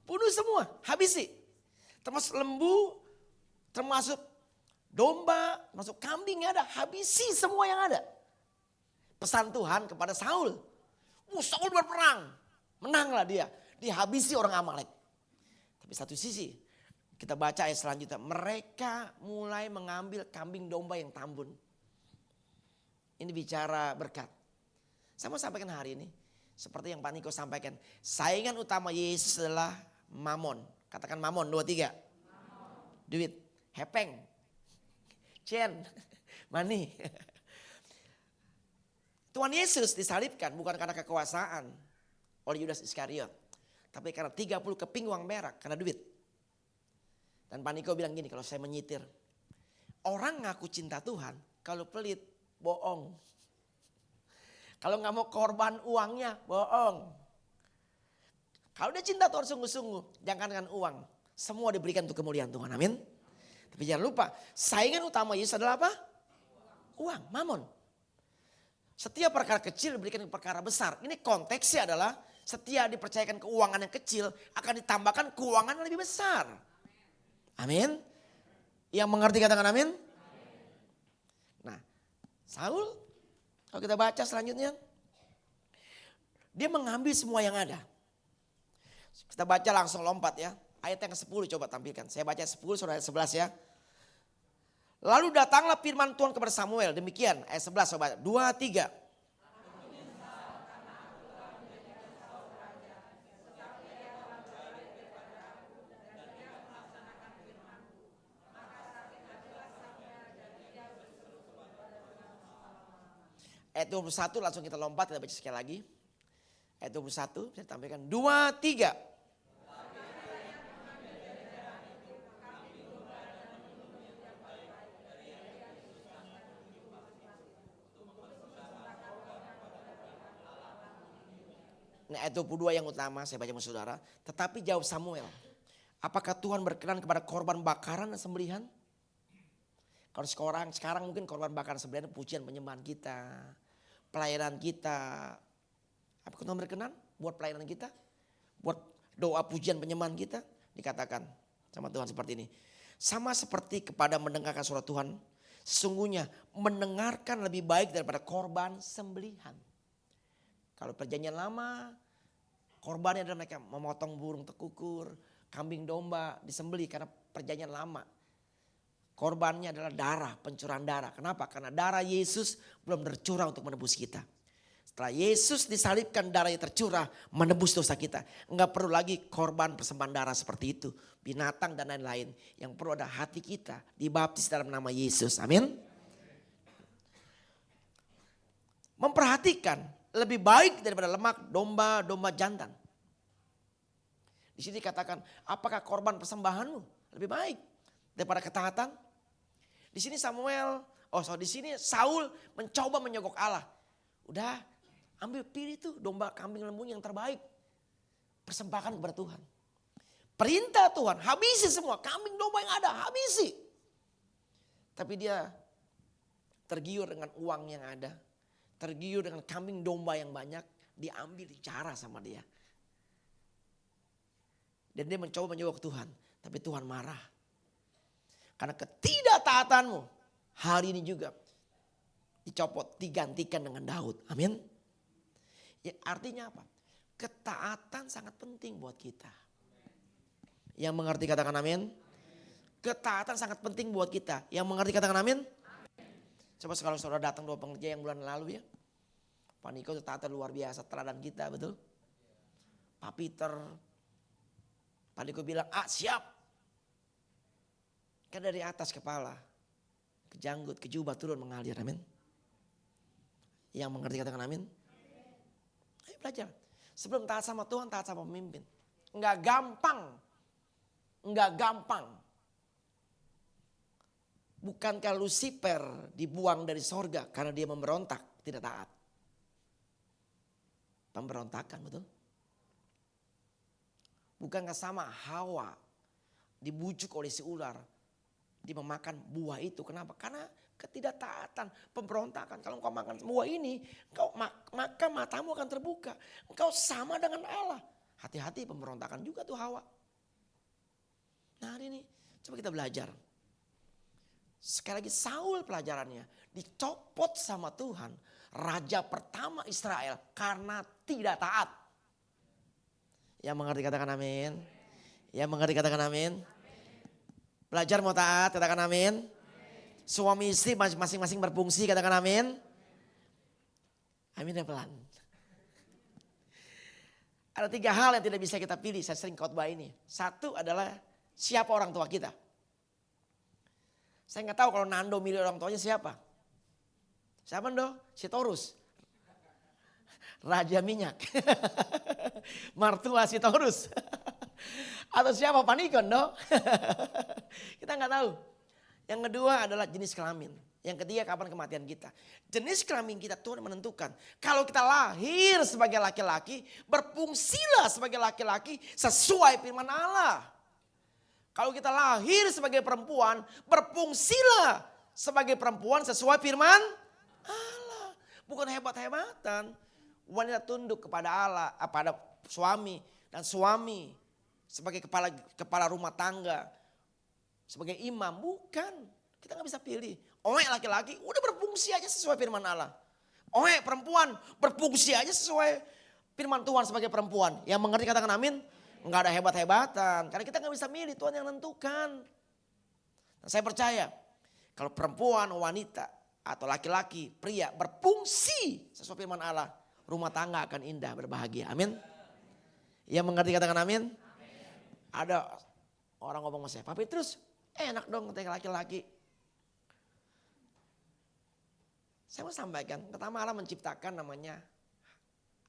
Bunuh semua, habisi. Termasuk lembu, termasuk domba, termasuk kambing yang ada. Habisi semua yang ada. Pesan Tuhan kepada Saul. Saul berperang, menanglah dia. Dihabisi orang Amalek. Tapi satu sisi, kita baca ayat selanjutnya. Mereka mulai mengambil kambing domba yang tambun. Ini bicara berkat. Saya mau sampaikan hari ini. Seperti yang Pak Niko sampaikan. Saingan utama Yesus adalah mamon. Katakan mamon, 2, 3. Duit, hepeng, cien, money. Tuhan Yesus disalibkan bukan karena kekuasaan oleh Yudas Iskariot. Tapi karena 30 keping uang perak, karena duit. Dan Pak Niko bilang gini, kalau saya menyitir. Orang ngaku cinta Tuhan, kalau pelit, bohong. Kalau gak mau korban uangnya, bohong. Kalau dia cinta Tuhan sungguh-sungguh, jangan dengan uang. Semua diberikan untuk kemuliaan Tuhan, amin. Tapi jangan lupa, saingan utama Yesus adalah apa? Uang, mamon. Setiap perkara kecil diberikan perkara besar. Ini konteksnya adalah setiap dipercayakan keuangan yang kecil akan ditambahkan keuangan yang lebih besar. Amin. Yang mengerti katakan amin. Nah, Saul, kalau kita baca selanjutnya, dia mengambil semua yang ada. Kita baca langsung lompat ya. Ayat yang ke-10 coba tampilkan. Saya baca 10 saudara ayat 11 ya. Lalu datanglah firman Tuhan kepada Samuel. Demikian ayat 11 coba. 2, 3. Ayat 21 langsung kita lompat. Kita baca sekali lagi. Ayat 21 saya tampilkan. 2, 3. Ini ayat 22 yang utama, saya baca sama saudara. Tetapi jawab Samuel, apakah Tuhan berkenan kepada korban bakaran dan sembelihan? Kalau sekarang mungkin korban bakaran sembelihan pujian penyembahan kita, pelayanan kita. Apakah Tuhan berkenan buat pelayanan kita? Buat doa pujian penyembahan kita? Dikatakan sama Tuhan seperti ini. Sama seperti kepada mendengarkan suara Tuhan, sesungguhnya mendengarkan lebih baik daripada korban sembelihan. Kalau perjanjian lama, korbannya adalah mereka memotong burung tekukur, kambing domba disembelih karena perjanjian lama. Korbannya adalah darah, pencurahan darah. Kenapa? Karena darah Yesus belum tercurah untuk menebus kita. Setelah Yesus disalibkan, darahnya tercurah menebus dosa kita. Enggak perlu lagi korban persembahan darah seperti itu. Binatang dan lain-lain. Yang perlu ada hati kita dibaptis dalam nama Yesus. Amin. Memperhatikan lebih baik daripada lemak domba jantan. Di sini dikatakan, apakah korban persembahanmu lebih baik daripada ketaatan? Di sini di sini Saul mencoba menyogok Allah. Udah, pilih tuh domba kambing lembu yang terbaik. Persembahkan kepada Tuhan. Perintah Tuhan, habisi semua kambing domba yang ada, habisi. Tapi dia tergiur dengan uang yang ada. Tergiur dengan kambing domba yang banyak, diambil dicara sama dia. Dan dia mencoba menyogok Tuhan, tapi Tuhan marah. Karena ketidaktaatanmu hari ini juga dicopot, digantikan dengan Daud. Amin. Ya, artinya apa? Ketaatan sangat penting buat kita. Yang mengerti katakan amin. Ketaatan sangat penting buat kita. Yang mengerti katakan amin. Coba kalau saudara datang doa pengerja yang bulan lalu ya. Pak Niko ketaatan luar biasa, teladan kita, betul. Pak Peter, Pak Niko bilang, siap. Kan dari atas kepala, ke janggut, ke jubah turun mengalir, amin. Yang mengerti katakan amin. Ayo belajar. Sebelum taat sama Tuhan, taat sama pemimpin. Enggak gampang. Bukankah Lucifer dibuang dari sorga karena dia memberontak, tidak taat? Pemberontakan, betul? Bukankah sama Hawa dibujuk oleh si ular, dia memakan buah itu? Kenapa? Karena ketidaktaatan, pemberontakan. Kalau engkau makan buah ini, maka matamu akan terbuka. Engkau sama dengan Allah. Hati-hati, pemberontakan juga tuh Hawa. Nah hari ini coba kita belajar. Sekali lagi Saul pelajarannya dicopot sama Tuhan, raja pertama Israel karena tidak taat. Yang mengerti katakan amin. Yang mengerti katakan amin. Belajar mau taat, katakan amin. Suami istri masing-masing berfungsi, katakan amin. Amin ya pelan. Ada 3 hal yang tidak bisa kita pilih, saya sering khotbah ini. Satu adalah siapa orang tua kita. Saya nggak tahu kalau Nando milih orang tuanya siapa. Siapa Nando? Si Torus. Raja minyak. Martua si Torus. Atau siapa Panikon no? Kita nggak tahu. Yang kedua adalah jenis kelamin. Yang ketiga kapan kematian kita. Jenis kelamin kita Tuhan menentukan. Kalau kita lahir sebagai laki-laki, berfungsilah sebagai laki-laki sesuai firman Allah. Kalau kita lahir sebagai perempuan, berfungsilah sebagai perempuan sesuai firman Allah. Bukan hebat-hebatan. Wanita tunduk kepada Allah, pada suami. Dan suami sebagai kepala rumah tangga. Sebagai imam, bukan. Kita gak bisa pilih. Laki-laki udah berfungsi aja sesuai firman Allah. Perempuan berfungsi aja sesuai firman Tuhan sebagai perempuan. Yang mengerti katakan amin. Enggak ada hebat-hebatan. Karena kita gak bisa milih, Tuhan yang nentukan. Dan saya percaya kalau perempuan, wanita atau laki-laki, pria berfungsi sesuai firman Allah. Rumah tangga akan indah, berbahagia. Amin. Yang mengerti katakan amin. Ada orang ngomong sama saya, Pak Petrus enak dong ketika laki-laki. Saya mau sampaikan, pertama Allah menciptakan namanya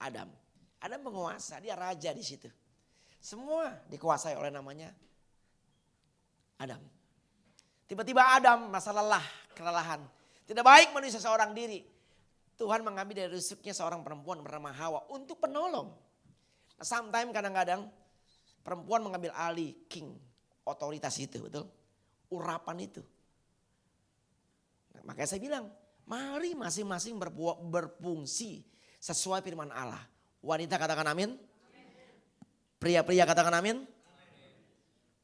Adam. Adam penguasa, dia raja di situ. Semua dikuasai oleh namanya Adam. Tiba-tiba Adam masa kelelahan. Tidak baik manusia seorang diri. Tuhan mengambil dari rusuknya seorang perempuan bernama Hawa untuk penolong. Sometimes kadang-kadang perempuan mengambil alih king, otoritas itu, betul? Urapan itu. Nah, makanya saya bilang, mari masing-masing berfungsi sesuai firman Allah. Wanita katakan amin. Pria-pria katakan amin.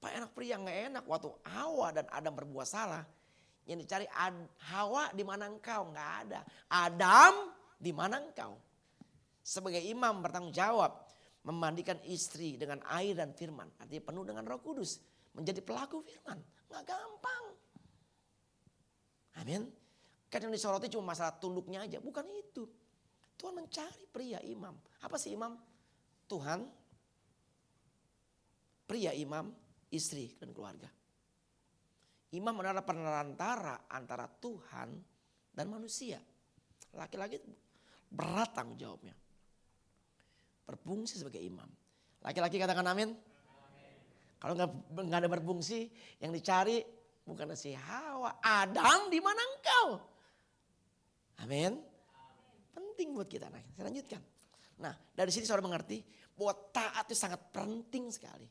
Pak enak pria nggak enak waktu Hawa dan Adam berbuat salah. Yang dicari Hawa di mana engkau? Nggak ada. Adam di mana engkau? Sebagai imam bertanggung jawab memandikan istri dengan air dan firman. Artinya penuh dengan Roh Kudus. Menjadi pelaku firman. Nggak gampang. Amin. Kan yang disoroti cuma masalah tunduknya aja. Bukan itu. Tuhan mencari pria imam. Apa sih imam? Tuhan, pria imam, istri dan keluarga. Imam adalah perantara antara Tuhan dan manusia. Laki-laki berat tanggung jawabnya. Berfungsi sebagai imam. Laki-laki katakan amin. Kalau nggak ada berfungsi, yang dicari bukan si Hawa, Adam di mana engkau? Amin. Penting buat kita. Nah, saya lanjutkan. Nah, dari sini saudara mengerti bahwa taat itu sangat penting sekali.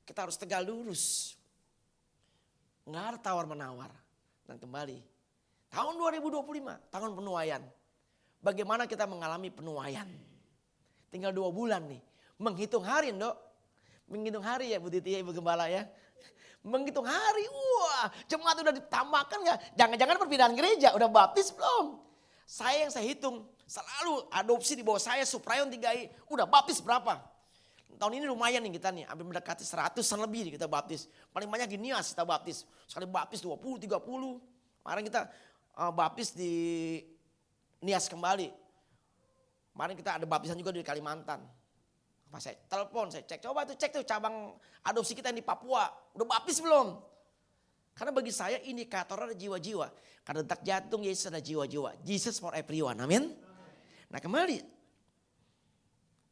Kita harus tegak lurus. Nggak ada tawar-menawar. Dan kembali, tahun 2025, tahun penuaian. Bagaimana kita mengalami penuaian? Tinggal 2 bulan nih. Menghitung hari, Dok. Menghitung hari ya Bu Titi ya, Ibu Gembala ya. Menghitung hari, wah jemaat udah ditambahkan nggak? Jangan-jangan perpindahan gereja, udah baptis belum? Saya hitung, selalu adopsi di bawah saya, Suprayon 3i, udah baptis berapa? Tahun ini lumayan nih kita nih, hampir mendekati 100-an lebih nih kita baptis. Paling banyak di Nias kita baptis, sekali baptis 20, 30. Kemarin kita baptis di Nias kembali. Kemarin kita ada baptisan juga di Kalimantan. Pas saya telepon, saya cek, coba tuh cek tuh cabang adopsi kita yang di Papua. Udah baptis belum? Karena bagi saya indikator ada jiwa-jiwa. Karena detak jantung Yesus ada jiwa-jiwa. Jesus for everyone, amin. Nah kembali,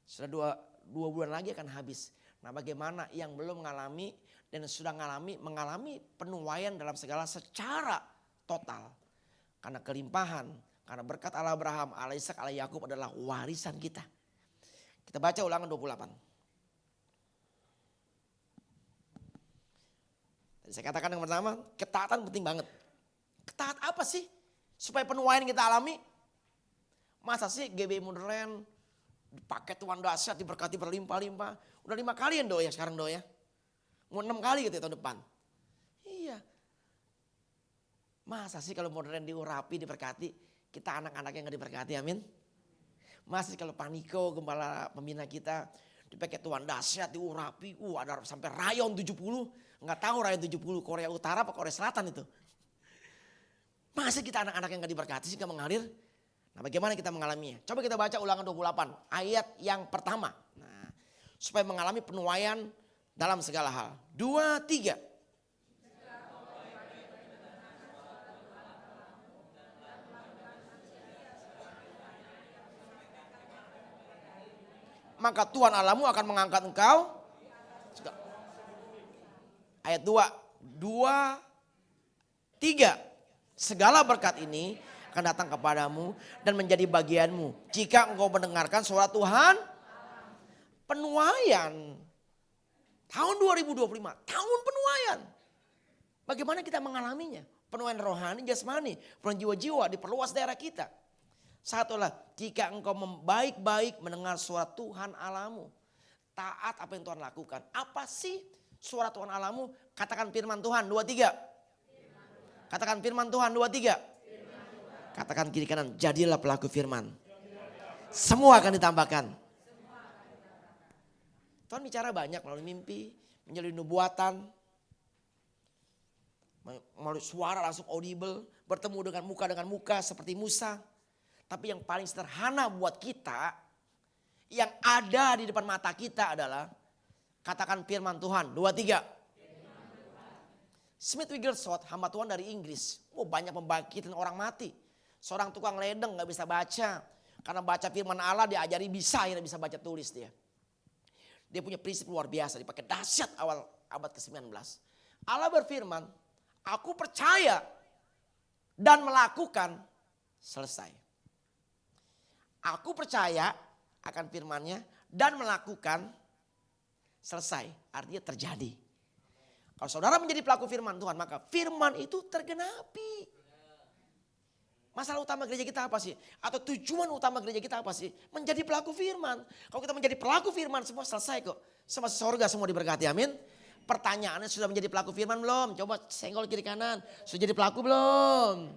sudah dua bulan lagi akan habis. Nah bagaimana yang belum mengalami dan sudah mengalami penuaian dalam segala secara total. Karena kelimpahan, karena berkat Allah Abraham, Allah Ishak, Allah Yakub adalah warisan kita. Kita baca Ulangan 28. Tadi saya katakan yang pertama, ketaatan penting banget. Ketaat apa sih? Supaya penuaian kita alami. Masa sih GBI Modern dipakai Tuhan dahsyat, diberkati berlimpah-limpah. Udah 5 kali ya Do ya sekarang Do ya. Mau 6 kali gitu ya tahun depan. Iya. Masa sih kalau modern diurapi, diberkati, kita anak-anak yang gak diberkati, amin. Masa sih kalau Paniko, gembala pembina kita, dipakai Tuhan dahsyat, diurapi, ada sampai rayon 70. Nggak tahu rayon 70 Korea Utara apa Korea Selatan itu. Masa kita anak-anak yang gak diberkati sih gak mengalir? Nah bagaimana kita mengalaminya? Coba kita baca Ulangan 28 ayat yang pertama. Nah, supaya mengalami penuaian dalam segala hal. 2, 3. Maka Tuhan Allahmu akan mengangkat engkau. Ayat 2, 3. Segala berkat ini akan datang kepadamu dan menjadi bagianmu jika engkau mendengarkan suara Tuhan. Penuaian. Tahun 2025, tahun penuaian. Bagaimana kita mengalaminya? Penuaian rohani, jasmani, penuaian jiwa-jiwa diperluas daerah kita. Satulah, jika engkau baik-baik mendengar suara Tuhan Allahmu. Taat apa yang Tuhan lakukan. Apa sih suara Tuhan Allahmu? Katakan firman Tuhan, 2, 3. Katakan firman Tuhan, 2, 3. Katakan kiri kanan, jadilah pelaku firman. Semua akan ditambahkan. Tuhan bicara banyak melalui mimpi, melalui nubuatan. Melalui suara langsung audible, bertemu dengan muka seperti Musa. Tapi yang paling sederhana buat kita, yang ada di depan mata kita adalah, katakan firman Tuhan, 2, 3. Smith Wigglesworth, hamba Tuhan dari Inggris, banyak membangkitkan orang mati. Seorang tukang ledeng gak bisa baca, karena baca firman Allah diajari bisa baca tulis dia. Dia punya prinsip luar biasa, dipakai dahsyat awal abad ke-19. Allah berfirman, aku percaya dan melakukan, selesai. Aku percaya, akan firman-Nya dan melakukan, selesai. Artinya terjadi. Kalau saudara menjadi pelaku firman Tuhan, maka firman itu tergenapi. Masalah utama gereja kita apa sih? Atau tujuan utama gereja kita apa sih? Menjadi pelaku firman. Kalau kita menjadi pelaku firman, semua selesai kok. Semua surga semua diberkati, amin. Pertanyaannya, sudah menjadi pelaku firman belum? Coba senggol kiri kanan. Sudah jadi pelaku belum?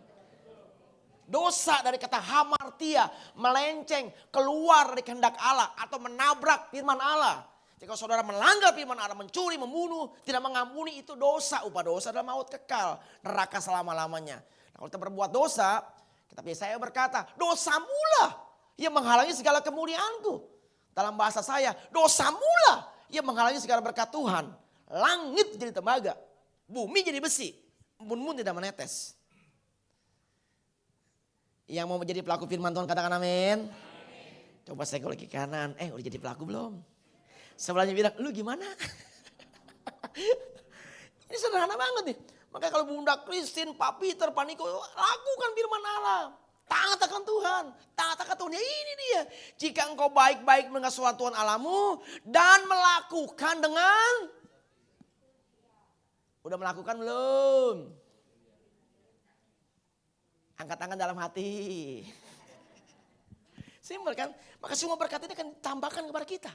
Dosa dari kata hamartia, melenceng, keluar dari kehendak Allah atau menabrak firman Allah. Jika saudara melanggar firman Allah, mencuri, membunuh, tidak mengampuni, itu dosa. Upah dosa adalah maut kekal, neraka selama-lamanya. Nah, kalau kita berbuat dosa, kitab Yesaya berkata, dosamulah yang menghalangi segala kemuliaanku. Dalam bahasa saya, dosamulah yang menghalangi segala berkat Tuhan. Langit jadi tembaga, bumi jadi besi, embun-embun tidak menetes. Yang mau menjadi pelaku firman Tuhan katakan amin. Coba saya ke kanan, udah jadi pelaku belum? Sebelahnya bilang, lu gimana? Ini sederhana banget nih. Makanya kalau Bunda Christine, Pak Peter, Pak Niko, lakukan firman Allah. Taat akan Tuhan. Taat akan Tuhan. Ya ini dia. Jika engkau baik-baik mendengar suara Tuhan Allahmu dan melakukan dengan... Udah melakukan belum? Angkat tangan dalam hati. Simpel kan? Maka semua berkat ini akan ditambahkan kepada kita.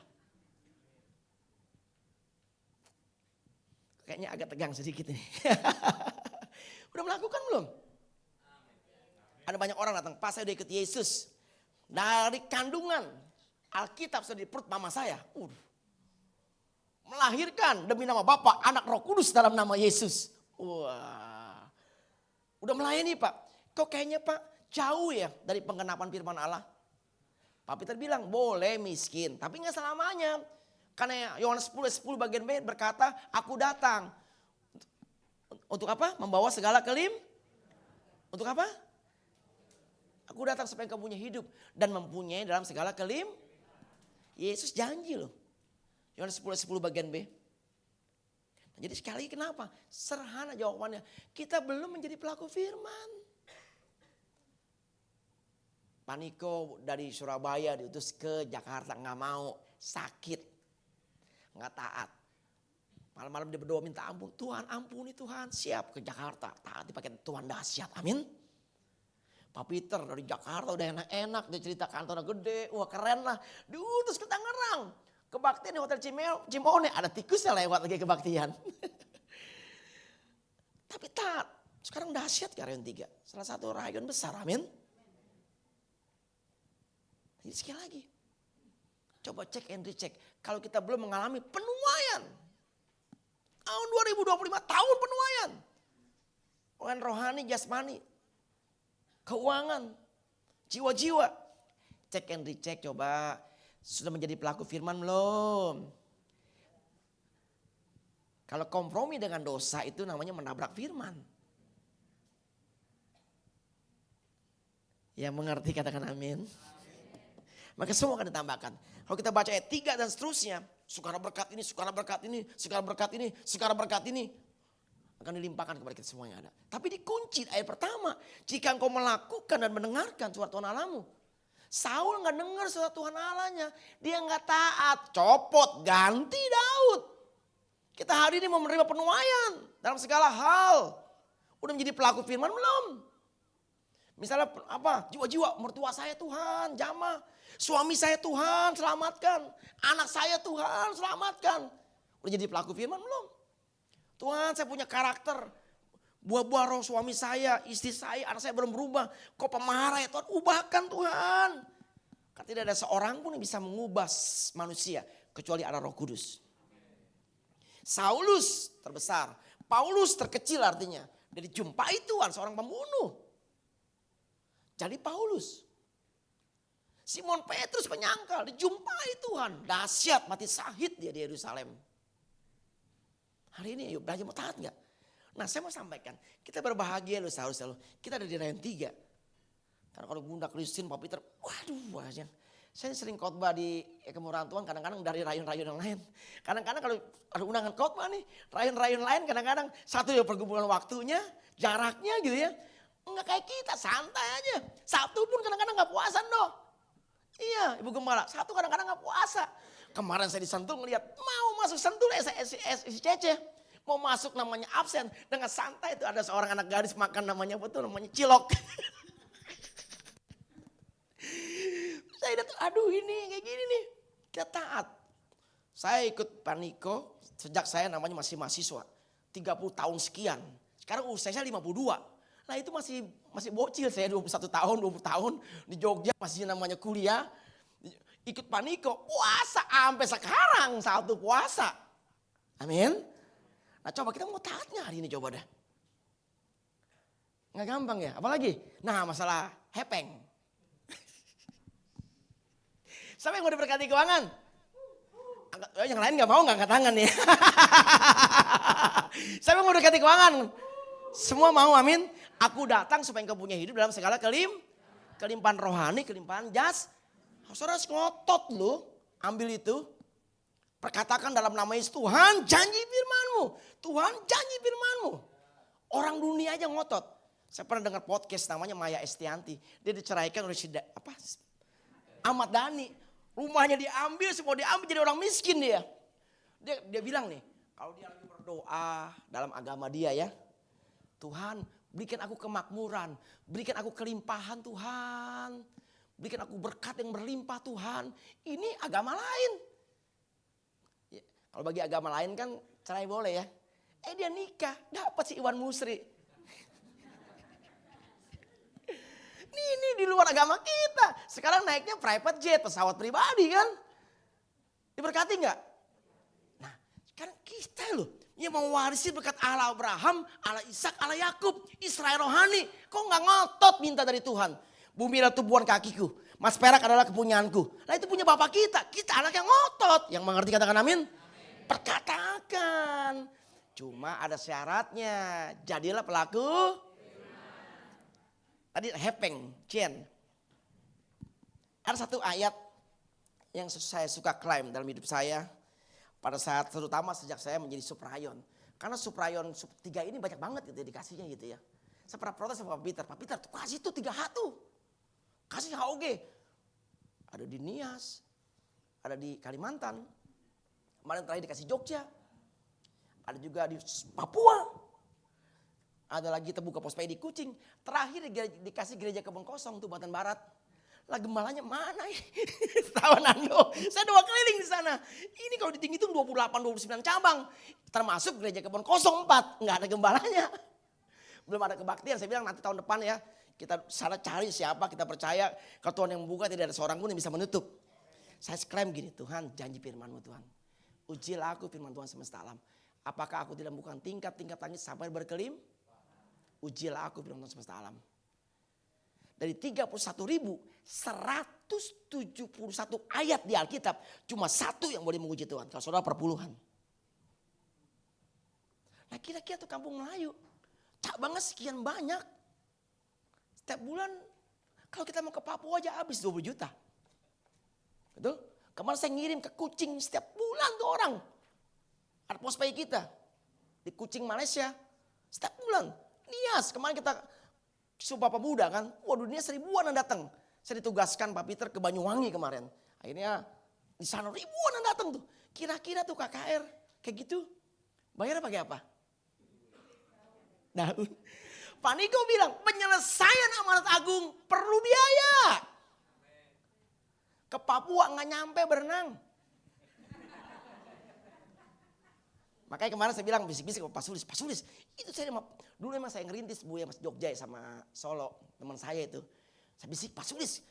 Kayaknya agak tegang sedikit nih. Udah melakukan belum? Ada banyak orang datang, Pak saya udah ikut Yesus. Dari kandungan, Alkitab sudah di perut mama saya. Melahirkan demi nama Bapa, Anak, Roh Kudus dalam nama Yesus. Wah, udah melayani Pak. Kok kayaknya Pak jauh ya dari penggenapan firman Allah? Pak Peter bilang boleh miskin, tapi gak selamanya. Karena Yohanes 10 bagian B berkata, aku datang. Untuk apa? Membawa segala Untuk apa? Aku datang supaya kamu punya hidup. Dan mempunyai dalam segala Yesus janji loh. Yohanes 10 bagian B. Nah, jadi sekali lagi kenapa? Sederhana jawabannya. Kita belum menjadi pelaku firman. Pak Niko dari Surabaya diutus ke Jakarta. Gak mau, sakit. Nggak taat. Malam-malam dia berdoa minta ampun. Tuhan ampuni Tuhan. Siap ke Jakarta. Taat dipakai Tuhan dahsyat. Amin. Pak Peter dari Jakarta udah enak-enak. Dia cerita kantornya gede. Wah keren lah. Diutus ke Tangerang. Kebaktian di Hotel Cimone. Ada tikusnya lewat lagi kebaktian. Tapi taat. Sekarang dahsyat ke rayon 3. Salah satu rayon besar. Amin. Jadi sekali lagi. Coba cek and recheck. Kalau kita belum mengalami penuaian. Tahun 2025 tahun penuaian. Penuaian rohani, jasmani. Keuangan. Jiwa-jiwa. Cek and recheck coba. Sudah menjadi pelaku firman belum? Kalau kompromi dengan dosa itu namanya menabrak firman. Yang mengerti katakan amin. Maka semua akan ditambahkan. Kalau kita baca ayat 3 dan seterusnya. Sukara berkat ini, sukara berkat ini, sukara berkat ini, sukara berkat ini. Akan dilimpahkan kepada kita semuanya ada. Tapi dikunci ayat pertama. Jika engkau melakukan dan mendengarkan suara Tuhan Allahmu. Saul gak dengar suara Tuhan Allahnya. Dia gak taat. Copot, ganti Daud. Kita hari ini mau menerima penuaian. Dalam segala hal. Udah menjadi pelaku firman belum? Misalnya apa? Jiwa-jiwa mertua saya Tuhan jamah. Suami saya Tuhan selamatkan. Anak saya Tuhan selamatkan. Udah jadi pelaku firman belum? Tuhan saya punya karakter. Buah-buah roh suami saya, istri saya, anak saya belum berubah. Kok pemarah ya Tuhan? Ubahkan Tuhan. Karena tidak ada seorang pun yang bisa mengubah manusia. Kecuali ada Roh Kudus. Saulus terbesar. Paulus terkecil artinya. Dia dijumpai Tuhan seorang pembunuh. Jadi Paulus. Simon Petrus penyangkal, dijumpai Tuhan. Dahsyat, mati syahid dia di Yerusalem. Hari ini yuk belajar mau taat gak? Nah saya mau sampaikan, kita berbahagia loh selalu. Kita ada di rayon 3. Karena kalau Bunda Christine, Pak Peter, waduh banyak. Saya sering khotbah di Kemurahan Tuhan kadang-kadang dari rayon-rayon yang lain. Kadang-kadang kalau ada undangan khotbah nih, rayon-rayon lain kadang-kadang satu ya pergumulan waktunya, jaraknya gitu ya. Enggak kayak kita, santai aja. Sabtu pun kadang-kadang gak puasan dong. Iya, Ibu Gembala, satu kadang-kadang gak puasa. Kemarin saya di Sentul ngeliat mau masuk Sentul SCC. Mau masuk namanya absen. Dengan santai itu ada seorang anak gadis makan namanya betul, namanya cilok. Saya datang, aduh ini kayak gini nih. Kita taat. Saya ikut Paniko sejak saya namanya masih mahasiswa. 30 tahun sekian. Sekarang usia saya 52. Nah itu masih bocil, saya 21 tahun, 20 tahun. Di Jogja masih namanya kuliah. Ikut Paniko, puasa sampai sekarang satu puasa. Amin. Nah coba kita mau taatnya hari ini coba dah. Nggak gampang ya, apalagi? Nah masalah hepeng. Siapa yang mau diberkati keuangan? Yang lain nggak mau nggak angkat tangan ya. Siapa yang mau diberkati keuangan? Semua mau, amin. Aku datang supaya engkau punya hidup dalam segala kelimpahan rohani, kelimpahan jas. Saudara harus ngotot loh, ambil itu. Perkatakan dalam nama Yesus, Tuhan janji firman-Mu. Tuhan janji firman-Mu. Orang dunia aja ngotot. Saya pernah dengar podcast namanya Maya Estianti. Dia diceraikan oleh Ahmad Dhani. Rumahnya diambil, semua diambil jadi orang miskin dia. Dia bilang nih, kalau dia lagi berdoa dalam agama dia ya. Tuhan berikan aku kemakmuran, berikan aku kelimpahan Tuhan. Berikan aku berkat yang berlimpah Tuhan. Ini agama lain. Ya, kalau bagi agama lain kan cerai boleh ya. Dia nikah, dapat si Iwan Musri. Ini di luar agama kita. Sekarang naiknya private jet, pesawat pribadi kan. Diberkati enggak? Nah, sekarang kita loh yang mewarisi berkat Allah Abraham, Allah Ishak, Allah Yakub, Israel rohani. Kok nggak ngotot minta dari Tuhan? Bumi adalah tubuhan kakiku, mas perak adalah kepunyaanku. Nah itu punya Bapak kita anak yang ngotot. Yang mengerti katakan amin. Perkatakan. Cuma ada syaratnya, jadilah pelaku. Tadi hepeng, cien. Ada satu ayat yang saya suka klaim dalam hidup saya. Pada saat terutama sejak saya menjadi suprayon. Karena suprayon sub 3 ini banyak banget gitu dikasihnya gitu ya. Saya pernah protes sama Pak Peter tuh kasih tuh 3H tuh. Kasih HOG. Ada di Nias, ada di Kalimantan. Kemarin terakhir dikasih Jogja. Ada juga di Papua. Ada lagi terbuka pospay di Kucing. Terakhir dikasih gereja Kebon Kosong tuh Banten Barat. Lah gembalanya mana ya? Tawanan lo. Saya 2 keliling di sana. Ini kalau dihitung 28-29 cabang. Termasuk gereja Kebon Kosong 4. Nggak ada gembalanya. Belum ada kebaktian. Saya bilang nanti tahun depan ya. Kita sana cari siapa kita percaya. Kalau Tuhan yang membuka tidak ada seorang pun yang bisa menutup. Saya klaim gini. Tuhan janji firman-Mu Tuhan. Ujilah aku firman Tuhan semesta alam. Apakah aku tidak bukan tingkat-tingkat langit sampai berkelim? Ujilah aku firman Tuhan semesta alam. Dari 31.171 ayat di Alkitab. Cuma 1 yang boleh menguji Tuhan. Kalau saudara perpuluhan. Nah kira-kira tuh kampung Melayu. Cabangnya sekian banyak. Setiap bulan kalau kita mau ke Papua aja habis 20 juta. Betul? Kemarin saya ngirim ke Kucing setiap bulan tuh orang. Ada pospay kita. Di Kucing Malaysia. Setiap bulan. Nias kemarin kita Sumpah Pemuda kan, waduh dunia 1000-an yang datang. Saya ditugaskan Pak Peter ke Banyuwangi kemarin. Akhirnya di sana ribuan yang datang tuh. Kira-kira tuh KKR kayak gitu, bayar pakai apa? Daun. Pak Niko bilang penyelesaian amanat agung perlu biaya. Ke Papua nggak nyampe berenang. Makanya kemarin saya bilang bisik-bisik ke Pak Sulis, itu saya dulu emang saya ngerintis Bu ya Mas Jogja ya sama Solo, teman saya itu. Saya bisik, Pak Sulis,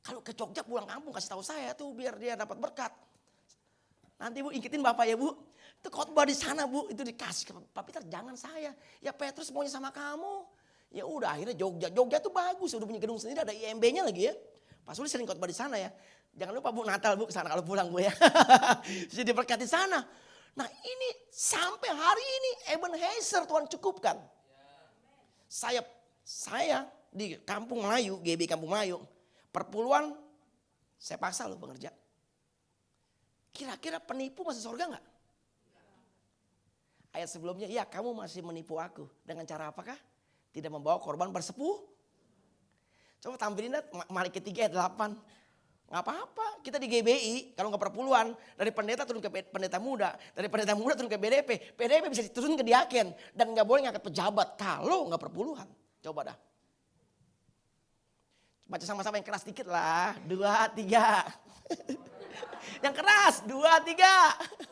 kalau ke Jogja pulang kampung kasih tahu saya tuh biar dia dapat berkat. Nanti Bu ingetin Bapak ya Bu, itu khotbah di sana Bu, itu dikasih ke Pak Peter, jangan saya. Ya Petrus maunya sama kamu. Ya udah akhirnya Jogja tuh bagus, udah punya gedung sendiri ada IMB-nya lagi ya. Pak Sulis sering khotbah di sana ya. Jangan lupa Bu Natal Bu kesana kalau pulang Bu ya. Jadi berkat di sana. Nah ini sampai hari ini Ebenezer Tuhan cukupkan. Saya di Kampung Melayu, GB Kampung Melayu, perpuluhan saya paksa loh pengerja. Kira-kira penipu masuk surga enggak? Ayat sebelumnya, ya kamu masih menipu aku. Dengan cara apakah? Tidak membawa korban bersepuh. Coba tampilin Malik 3 ayat 8. Nggak apa-apa, kita di GBI kalau nggak perpuluhan dari pendeta turun ke pendeta muda, dari pendeta muda turun ke BDP, BDP bisa diturun ke diaken dan nggak boleh ngangkat pejabat kalau nggak perpuluhan. Coba dah. Baca sama-sama yang keras dikit lah, 2, 3. Yang keras, 2, 3.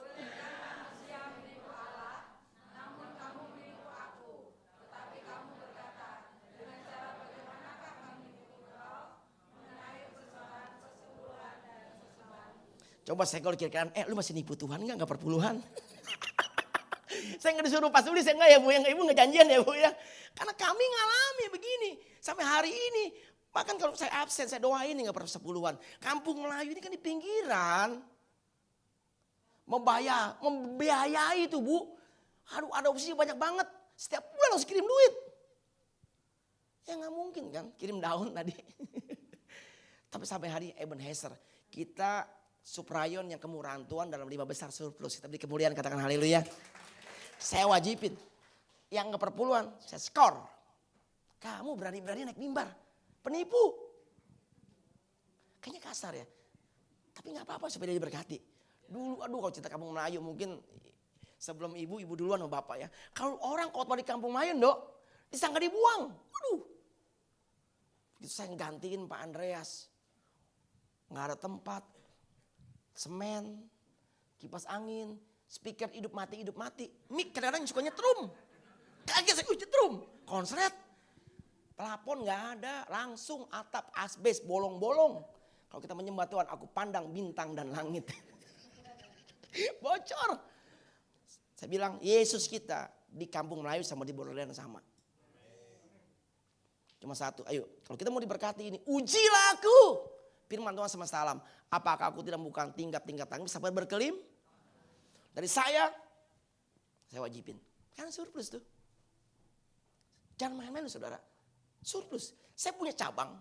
Coba saya kalau kira-kira, lu masih nipu Tuhan nggak perpuluhan? Saya nggak disuruh pas tulis, saya nggak ya Bu, yang Ibu nggak janjian ya Bu ya. Karena kami ngalami begini, sampai hari ini. Bahkan kalau saya absen, saya doain nggak persepuluhan. Kampung Melayu ini kan di pinggiran. Membiayai itu Bu. Aduh adopsi banyak banget, setiap bulan harus kirim duit. Ya nggak mungkin kan, kirim daun tadi. Tapi sampai hari Ebenezer, kita Suprayon yang kemurahan Tuhan dalam 5 besar surplus. Kita beri kemuliaan, katakan haleluya. Saya wajibin. Yang nggak perpuluhan, saya skor. Kamu berani-berani naik mimbar. Penipu. Kayaknya kasar ya. Tapi nggak apa-apa supaya dia diberkati. Dulu kalau cerita kampung Melayu mungkin sebelum ibu duluan sama bapak ya. Kalau orang khotbah di kampung Melayu Dok, disangka dibuang. Aduh. Itu saya gantiin Pak Andreas. Nggak ada tempat. Semen, kipas angin, speaker hidup mati. Mic kadang-kadang suka nyetrum. Kaget saya, nyetrum. Konslet. Plafon nggak ada, langsung atap asbes bolong-bolong. Kalau kita menyembah Tuhan, aku pandang bintang dan langit. Bocor. Saya bilang, Yesus kita di kampung Melayu sama di Borderland sama. Cuma satu, ayo kalau kita mau diberkati ini, ujilah aku. Firman Tuhan semesta alam. Apakah aku tidak bukan tingkat-tingkat tanggung sampai berkelim? Dari saya wajibin. Kan surplus tuh. Jangan main-main saudara. Surplus. Saya punya cabang.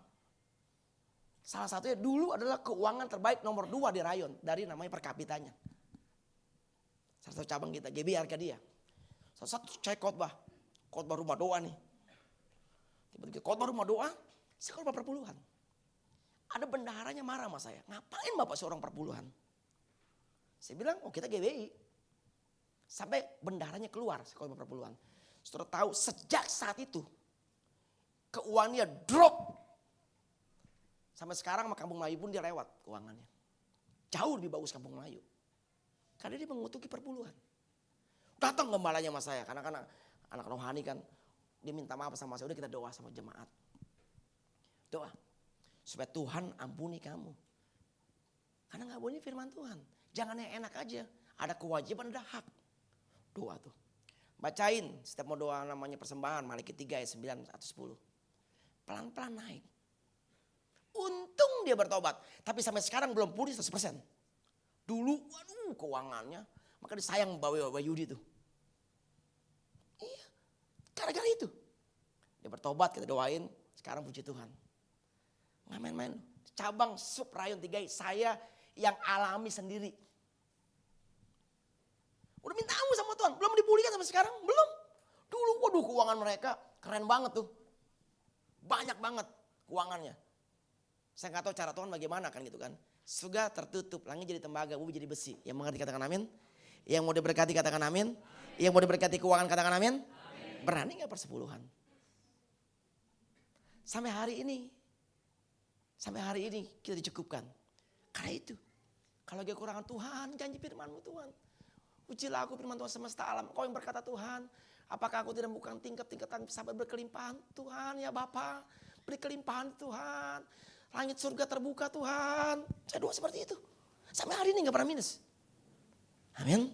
Salah satunya dulu adalah keuangan terbaik nomor 2 di rayon. Dari namanya per kapitanya. Salah satu cabang kita, GB Arkadia. Salah satu saya khotbah rumah doa nih. Tiba-tiba khotbah rumah doa, saya khotbah perpuluhan. Ada bendaharanya marah sama saya. Ngapain Bapak seorang perpuluhan? Saya bilang, kita GBI. Sampai bendaharanya keluar sekolah perpuluhan. Saudara tahu sejak saat itu keuangannya drop. Sampai sekarang sama Kampung Melayu pun dia lewat keuangannya. Jauh lebih bagus Kampung Melayu. Karena dia mengutuki perpuluhan. Datang gembalanya sama saya. Karena anak rohani kan. Dia minta maaf sama saya. Udah kita doa sama jemaat. Doa. Supaya Tuhan ampuni kamu. Karena gak boleh firman Tuhan. Jangan yang enak aja. Ada kewajiban, ada hak. Doa tuh. Bacain setiap mau doa namanya persembahan. Maliki 3 ayat 9 atau 10. Pelan-pelan naik. Untung dia bertobat. Tapi sampai sekarang belum pulih 100%. Dulu keuangannya. Maka disayang Bapak Yudi tuh. Iya. Gara-gara itu. Dia bertobat, kita doain. Sekarang puji Tuhan. Nggak main-main. Cabang sub rayon 3 saya yang alami sendiri. Udah minta ampun sama Tuhan. Belum dipulihkan sampai sekarang. Belum. Dulu keuangan mereka keren banget tuh. Banyak banget keuangannya. Saya nggak tahu cara Tuhan bagaimana kan gitu kan. Surga tertutup. Langit jadi tembaga. Bumi jadi besi. Yang mengerti katakan amin. Yang mau diberkati katakan amin. Yang mau diberkati keuangan katakan amin. Berani gak persepuluhan? Sampai hari ini kita dicukupkan. Karena itu. Kalau lagi kekurangan Tuhan, janji firman-Mu Tuhan. Ujilah aku firman Tuhan semesta alam. Kau yang berkata Tuhan, apakah aku tidak bukan tingkat-tingkatan sampai berkelimpahan? Tuhan ya Bapa, beri kelimpahan Tuhan. Langit surga terbuka Tuhan. Saya doa seperti itu. Sampai hari ini gak pernah minus. Amin.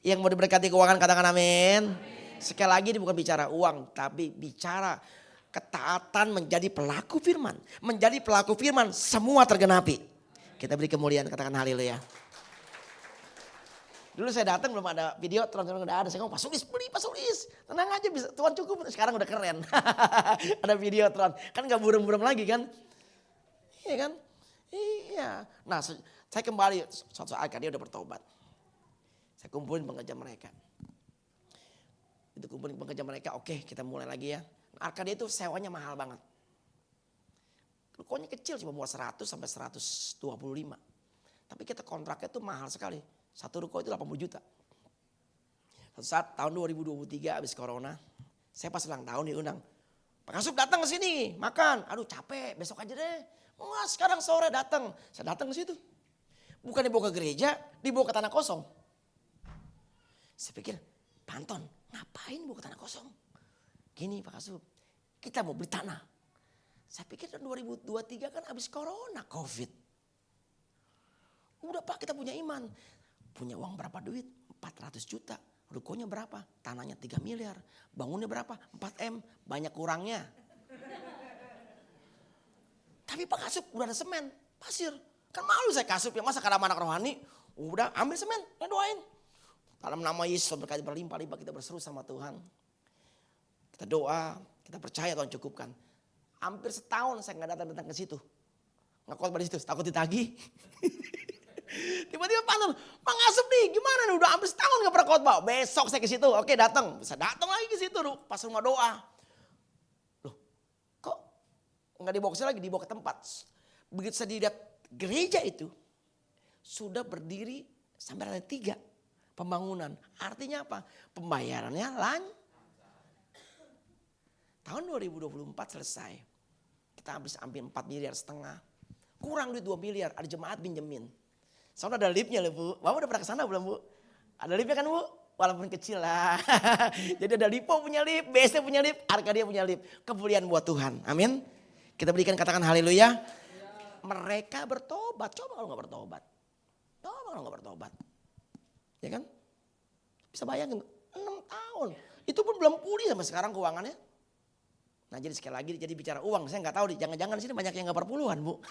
Yang mau diberkati keuangan katakan amin. Sekali lagi ini bukan bicara uang, tapi bicara ketaatan menjadi pelaku firman. Menjadi pelaku firman semua tergenapi. Kita beri kemuliaan katakan haleluya. Dulu saya datang belum ada video, teman-teman udah ada. Saya ngomong Pak Sulis. Tenang aja bisa, Tuhan cukup. Sekarang udah keren. Ada video Tuhan. Kan gak buram-buram lagi kan. Iya kan. Iya. Nah saya kembali suatu saat dia udah bertobat. Saya kumpulin pekerja mereka. Itu kumpulin pekerja mereka, oke kita mulai lagi ya. Arkadia itu sewanya mahal banget. Rukonya kecil cuma buat 100 sampai 125. Tapi kita kontraknya tuh mahal sekali. Satu ruko itu 80 juta. Suatu saat tahun 2023 habis corona, saya pas ulang tahun diundang. Pak Kasub datang ke sini, makan. Aduh capek, besok aja deh. Wah sekarang sore datang. Saya datang ke situ. Bukan dibawa ke gereja, dibawa ke tanah kosong. Saya pikir, Pak Anton, ngapain bawa ke tanah kosong? Gini Pak Kasub, kita mau beli tanah. Saya pikir tahun 2023 kan habis corona, Covid. Udah Pak, kita punya iman. Punya uang berapa duit? 400 juta. Rukonya berapa? Tanahnya 3 miliar. Bangunnya berapa? 4M. Banyak kurangnya. Tapi Pak Kasub udah ada semen, pasir. Kan malu saya Kasub ya, masa kada anak rohani. Udah ambil semen, ya doain. Dalam nama Yesus berkati berlimpah-limpah kita berseru sama Tuhan. Kita doa, kita percaya Tuhan cukupkan. Hampir setahun saya gak datang ke situ. Ngekot di situ, takut ditagih. Tiba-tiba Pak Anton, Bang Kasub nih gimana nih udah hampir setahun gak pernah khotbah. Besok saya ke situ, oke datang. Bisa datang lagi ke situ pas rumah doa. Loh kok gak dibawa ke sini lagi, dibawa ke tempat. Begitu saya dilihat gereja itu sudah berdiri sampai ada 3 pembangunan. Artinya apa? Pembayarannya tahun 2024 selesai. Kita habis hampir 4,5 miliar. Kurang duit 2 miliar, ada jemaat pinjemin. Soalnya ada liftnya loh Bu. Bapak udah pernah kesana belum Bu? Ada liftnya kan Bu? Walaupun kecil lah. Jadi ada Lipo punya lift, BSD punya lift, Arkadia punya lift. Kemuliaan buat Tuhan. Amin. Kita berikan katakan haleluya. Mereka bertobat. Coba kalau gak bertobat. Coba kalau gak bertobat. Ya kan? Bisa bayangin 6 tahun. Itu pun belum pulih sampai sekarang keuangannya. Nah jadi sekali lagi jadi bicara uang. Saya gak tahu jangan-jangan di sini banyak yang gak perpuluhan Bu.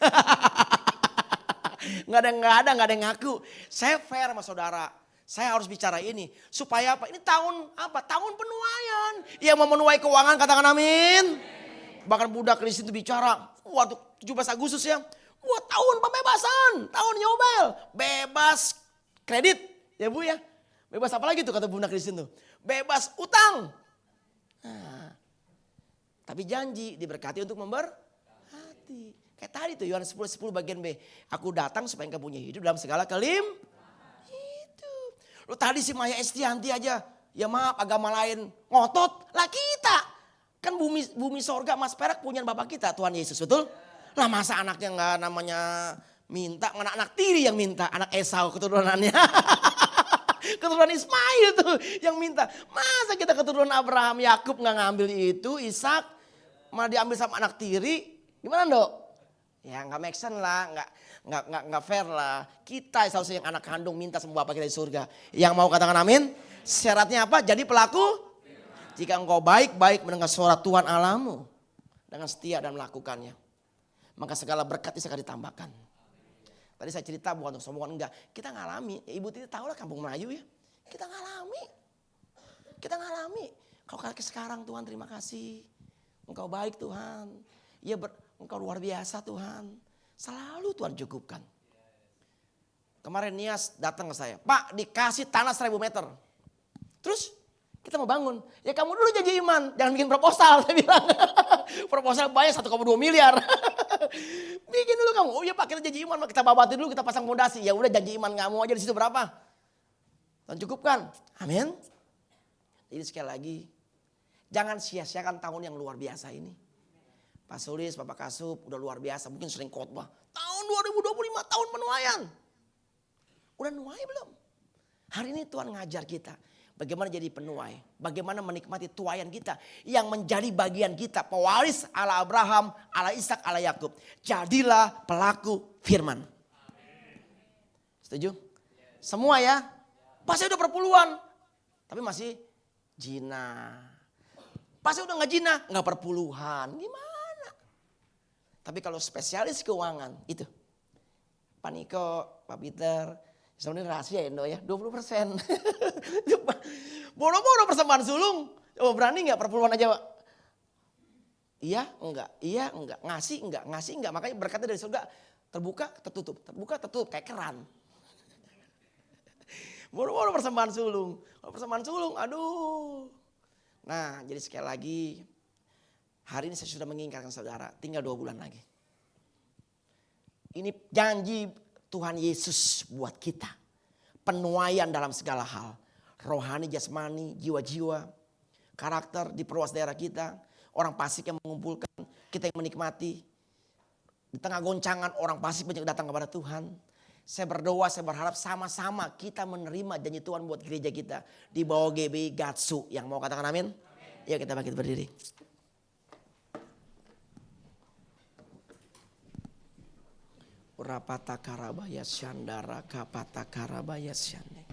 Gak ada yang ngaku. Saya fair sama saudara. Saya harus bicara ini. Supaya apa? Ini tahun apa? Tahun penuaian. Yang mau menuai keuangan katakan amin. Bahkan budak Kristen itu bicara. Waktu 17 Agustus ya. Wah tahun pembebasan. Tahun Yobel. Bebas kredit. Ya Bu ya. Bebas apa lagi tuh kata budak Kristen tuh. Bebas utang. Nah, tapi janji diberkati untuk memberkati. Kayak tadi tuh Yohanes 10 bagian B. Aku datang supaya engkau punya hidup dalam segala itu. Lu tadi si Maya Estianti aja. Ya maaf agama lain ngotot. Lah kita. Kan bumi sorga mas perak punya Bapak kita Tuhan Yesus betul? Lah masa anaknya gak namanya minta. Anak tiri yang minta. Anak Esau keturunannya. Keturunan Ismail tuh yang minta. Masa kita keturunan Abraham Yakub gak ngambil itu. Ishak malah diambil sama anak tiri. Gimana dok? Ya nggak make sense lah, nggak fair lah. Kita seharusnya yang anak kandung minta sama Bapak kita di surga. Yang mau katakan amin. Syaratnya apa? Jadi pelaku. Jika engkau baik-baik mendengar suara Tuhan Allahmu dengan setia dan melakukannya, maka segala berkat bisa ditambahkan. Tadi saya cerita bukan untuk sombongan enggak. Kita ngalami. Ibu Titi tahu lah kampung Melayu ya. Kita ngalami. Kalau sekarang Tuhan terima kasih. Engkau baik Tuhan. Ya Engkau luar biasa Tuhan. Selalu Tuhan cukupkan. Kemarin Nias datang ke saya. Pak dikasih tanah 1.000 meter. Terus kita mau bangun. Ya kamu dulu janji iman. Jangan bikin proposal. Saya bilang. Proposal banyak 1,2 miliar. Bikin dulu kamu. Oh iya Pak kita janji iman. Kita babati dulu kita pasang fondasi. Ya udah janji iman kamu aja di situ berapa. Tuhan cukupkan. Amin. Jadi sekali lagi. Jangan sia-siakan tahun yang luar biasa ini. Pak Sulis, Bapak Kasub udah luar biasa. Mungkin sering khotbah. Tahun 2025 tahun penuaian. Udah nuai belum? Hari ini Tuhan ngajar kita. Bagaimana jadi penuai. Bagaimana menikmati tuaian kita. Yang menjadi bagian kita. Pewaris ala Abraham, ala Ishak, ala Yakub. Jadilah pelaku firman. Setuju? Semua ya. Pasti udah perpuluhan. Tapi masih jina. Pasti udah gak jina. Gak perpuluhan. Gimana? Tapi kalau spesialis keuangan itu. Pak Niko, Pak Peter. Sebenarnya rahasia ya Indo ya. 20%. Boro-boro persembahan sulung. Coba berani gak perpuluhan aja Pak? Iya enggak. Iya enggak. Ngasih enggak. Makanya berkatnya dari surga. Terbuka tertutup. Terbuka tertutup. Kayak keran. Boro-boro persembahan sulung. Kalau persembahan sulung aduh. Nah jadi sekali lagi. Hari ini saya sudah mengingatkan saudara, tinggal 2 bulan lagi. Ini janji Tuhan Yesus buat kita. Penuaian dalam segala hal. Rohani, jasmani, jiwa-jiwa, karakter diperluas daerah kita. Orang fasik yang mengumpulkan, kita yang menikmati. Di tengah goncangan orang fasik banyak datang kepada Tuhan. Saya berdoa, saya berharap sama-sama kita menerima janji Tuhan buat gereja kita. Di bawah GBI Gatsu. Yang mau katakan amin? Ya kita bangkit berdiri. Urapata karabaya syandara kapata karabaya syande.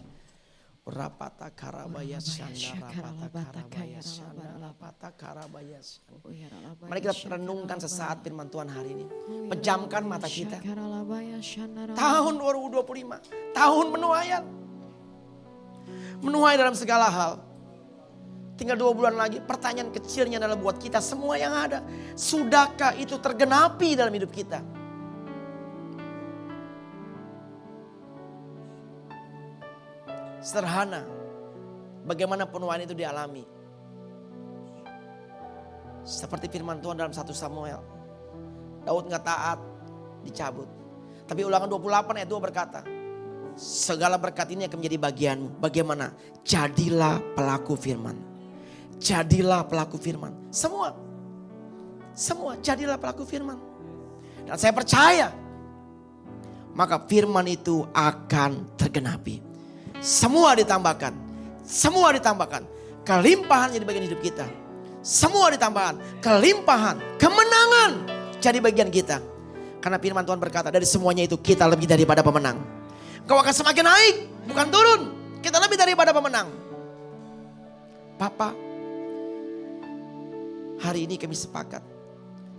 Urapata karabaya syandara pata karabaya syandara pata karabaya syande. Mari kita renungkan sesaat firman Tuhan hari ini. Pejamkan mata kita. Tahun 2025, tahun penuaian. Menuai dalam segala hal. Tinggal 2 bulan lagi, pertanyaan kecilnya adalah buat kita semua yang ada. Sudahkah itu tergenapi dalam hidup kita? Sederhana, bagaimana penuaian itu dialami. Seperti firman Tuhan dalam 1 Samuel. Daud gak taat, dicabut. Tapi Ulangan 28 ayat 2 berkata, segala berkat ini akan menjadi bagianmu. Bagaimana? Jadilah pelaku firman. Jadilah pelaku firman. Semua jadilah pelaku firman. Dan saya percaya, maka firman itu akan tergenapi. Semua ditambahkan. Kelimpahan jadi bagian hidup kita. Semua ditambahkan. Kelimpahan, kemenangan jadi bagian kita. Karena firman Tuhan berkata, dari semuanya itu kita lebih daripada pemenang. Kau akan semakin naik, bukan turun. Kita lebih daripada pemenang. Papa, hari ini kami sepakat.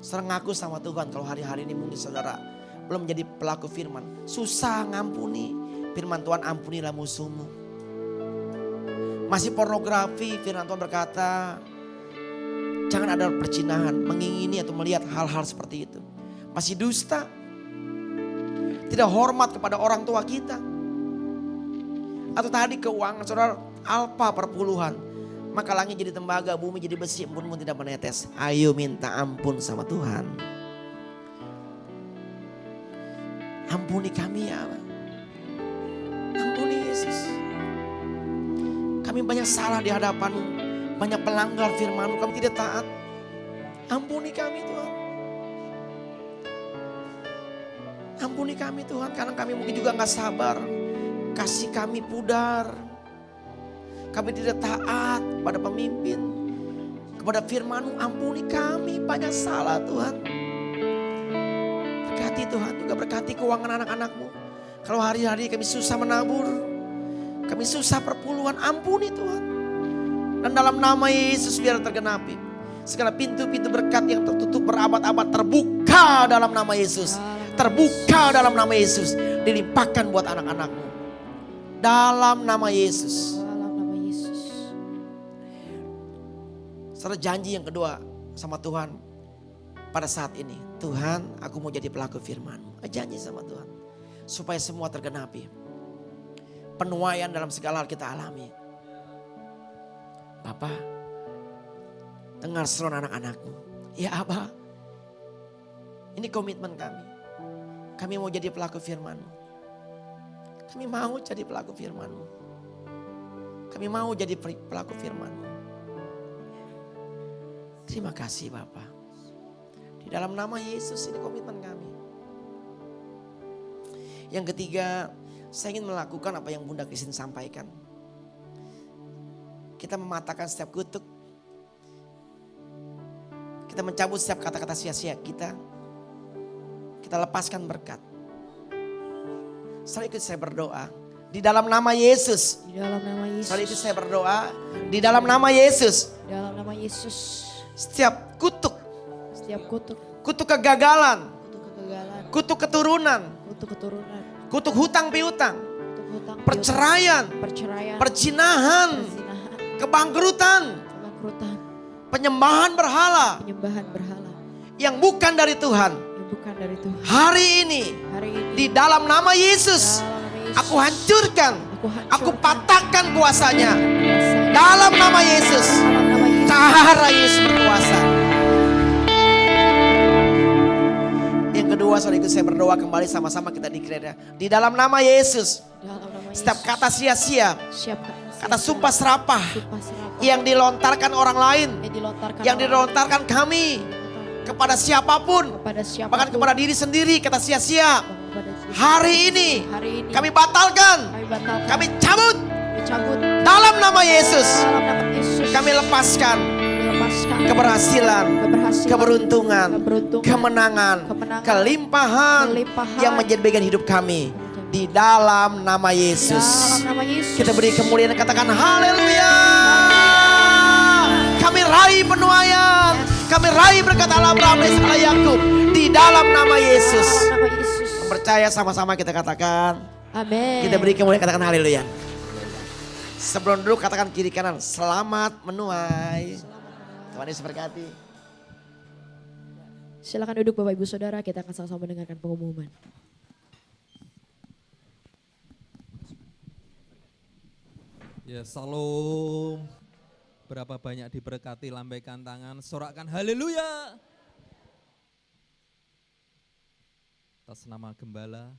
Saudara ngaku sama Tuhan kalau hari-hari ini mungkin saudara belum menjadi pelaku firman. Susah ngampuni. Firman Tuhan, ampunilah musuhmu. Masih pornografi, firman Tuhan berkata, jangan ada perzinahan, mengingini atau melihat hal-hal seperti itu. Masih dusta, tidak hormat kepada orang tua kita. Atau tadi keuangan saudara alpa perpuluhan. Maka langit jadi tembaga, bumi jadi besi, embun-embun tidak menetes. Ayo minta ampun sama Tuhan. Ampuni kami ya Allah. Ampuni Yesus. Kami banyak salah di hadapan-Mu. Banyak pelanggar firman-Mu, kami tidak taat. Ampuni kami Tuhan. Ampuni kami Tuhan, karena kami mungkin juga gak sabar. Kasih kami pudar. Kami tidak taat pada pemimpin. Kepada firman-Mu, ampuni kami, banyak salah Tuhan. Berkati Tuhan, juga berkati keuangan anak-anak-Mu. Kalau hari-hari kami susah menabur, kami susah perpuluhan, ampuni Tuhan. Dan dalam nama Yesus biar tergenapi. Segala pintu-pintu berkat yang tertutup berabad-abad terbuka dalam nama Yesus. Terbuka dalam nama Yesus. Dilimpahkan buat anak-anak-Mu. Dalam nama Yesus. Saudara, janji yang kedua sama Tuhan pada saat ini. Tuhan, aku mau jadi pelaku firman-Mu. Janji sama Tuhan. Supaya semua tergenapi. Penuaian dalam segala hal kita alami. Bapa, dengar seruan anak-anak-Mu. Ya Abah, ini komitmen kami. Kami mau jadi pelaku firman-Mu. Kami mau jadi pelaku firman-Mu. Kami mau jadi pelaku firman-Mu. Terima kasih Bapa. Di dalam nama Yesus ini komitmen kami. Yang ketiga, saya ingin melakukan apa yang Bunda Christine sampaikan. Kita mematahkan setiap kutuk. Kita mencabut setiap kata-kata sia-sia kita. Kita lepaskan berkat. Setelah itu saya berdoa. Di dalam nama Yesus. Di dalam nama Yesus. Setelah itu saya berdoa. Di dalam nama Yesus. Di dalam nama Yesus. Setiap kutuk. Setiap kutuk. Kutuk kegagalan. Kutuk kegagalan. Kutuk keturunan. Kutuk keturunan. Kutuk hutang piutang. Kutuk hutang. Perceraian. Perceraian. Perzinahan. Perzinahan. Kebangkrutan. Kebangkrutan. Penyembahan berhala. Penyembahan berhala. Yang bukan dari Tuhan. Yang bukan dari Tuhan. Hari ini. Hari ini. Di dalam nama Yesus. Dalam nama Yesus. Aku hancurkan. Aku hancurkan. patahkan kuasanya. Kuasanya. Dalam nama Yesus. Dalam nama Yesus. Cara Yesus berkuasa. Yang berdua, saudara ikut saya berdoa kembali sama-sama kita di gereja. Di dalam nama Yesus, Dalam nama setiap Yesus. kata sia-sia, Siapkan kata sumpah serapah sumpah serapah yang dilontarkan orang lain, yang orang dilontarkan kami kepada siapapun, kepada siapa bahkan kepada diri sendiri, kata sia-sia. kepada siapa. Hari ini Hari ini kami batalkan, kami batalkan, kami cabut kami cabut dalam nama Yesus. dalam nama Yesus. Kami lepaskan lepaskan keberhasilan, keberhasilan, keberuntungan, keberuntungan, kemenangan, kemenangan, kelimpahan kelimpahan yang menjadi bagian hidup kami di dalam nama Yesus. dalam nama Yesus. Kita beri kemuliaan, katakan haleluya. Kami raih penuaian, kami raih berkat Allah Abraham, Ishak, Yakub di dalam nama Yesus. Dalam nama Yesus. Percaya sama-sama kita katakan. Amin. Kita beri kemuliaan, katakan haleluya. Sebelum duduk katakan kiri kanan, selamat menuai. Tuhan Yesus berkati. Silakan duduk Bapak Ibu Saudara, kita akan sama-sama mendengarkan pengumuman. Ya, salam. Berapa banyak diberkati, lambaikan tangan, sorakkan haleluya. Atas nama Gembala,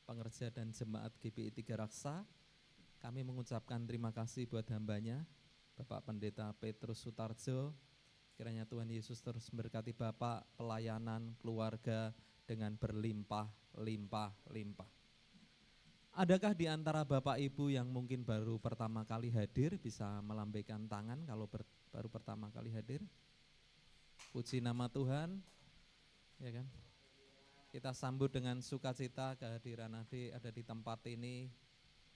pengerja dan jemaat GPI Tiga Raksa, kami mengucapkan terima kasih buat hambanya, Bapak Pendeta Petrus Sutarjo. Kiranya Tuhan Yesus terus memberkati Bapak, pelayanan, keluarga dengan berlimpah-limpah-limpah. Adakah di antara Bapak Ibu yang mungkin baru pertama kali hadir bisa melambaikan tangan kalau baru pertama kali hadir? Puji nama Tuhan, ya kan? Kita sambut dengan sukacita kehadiran adik ada di tempat ini.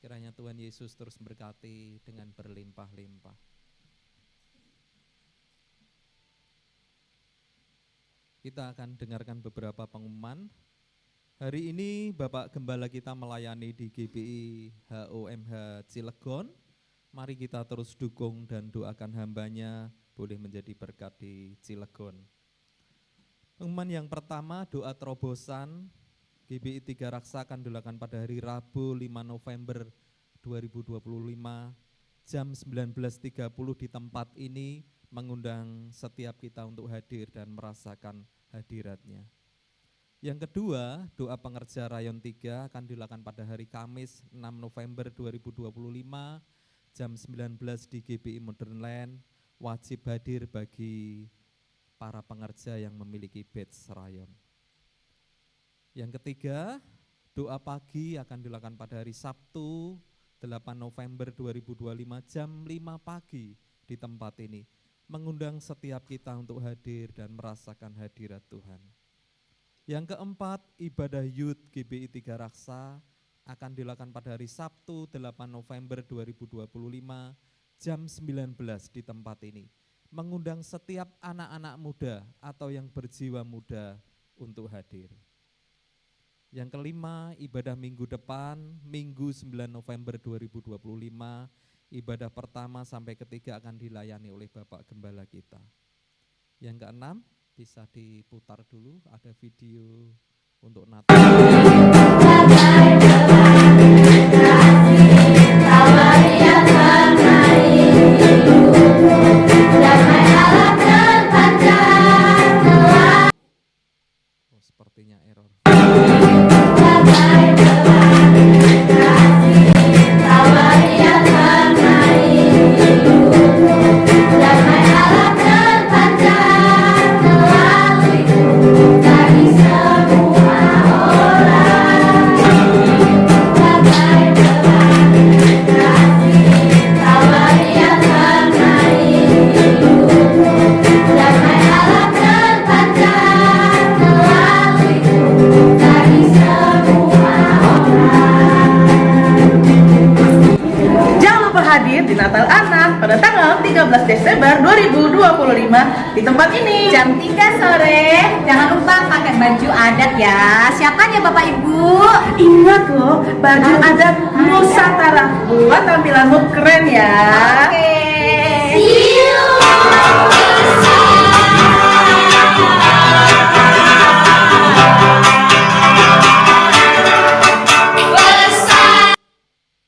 Kiranya Tuhan Yesus terus memberkati dengan berlimpah-limpah. Kita akan dengarkan beberapa pengumuman. Hari ini Bapak Gembala kita melayani di GPI HOMH Cilegon. Mari kita terus dukung dan doakan hambanya boleh menjadi berkat di Cilegon. Pengumuman yang pertama, doa terobosan GBI Tiga Raksa akan dilakukan pada hari Rabu 5 November 2025 jam 19.30 di tempat ini, mengundang setiap kita untuk hadir dan merasakan hadiratnya. Yang kedua, doa pengerja Rayon 3 akan dilakukan pada hari Kamis 6 November 2025 jam 19 di GBI Modern Land, wajib hadir bagi para pengerja yang memiliki badge Rayon. Yang ketiga, doa pagi akan dilakukan pada hari Sabtu 8 November 2025 jam 5 pagi di tempat ini, mengundang setiap kita untuk hadir dan merasakan hadirat Tuhan. Yang keempat, ibadah Youth GBI Tiga Raksa akan dilakukan pada hari Sabtu 8 November 2025 jam 19 di tempat ini, mengundang setiap anak-anak muda atau yang berjiwa muda untuk hadir. Yang kelima, ibadah minggu depan, Minggu 9 November 2025, ibadah pertama sampai ketiga akan dilayani oleh Bapak Gembala kita. Yang keenam, bisa diputar dulu, ada video untuk Natal. Oh, sepertinya error. Jangan lupa hadir di Natal Anak pada tanggal 13 Desember 2025 di tempat ini. Jam 3 sore, jangan lupa pakai baju adat ya. Siapanya Bapak Ibu? Ingat loh, baju adat Nusantara. Buat tampilanmu keren ya. Oke. See you.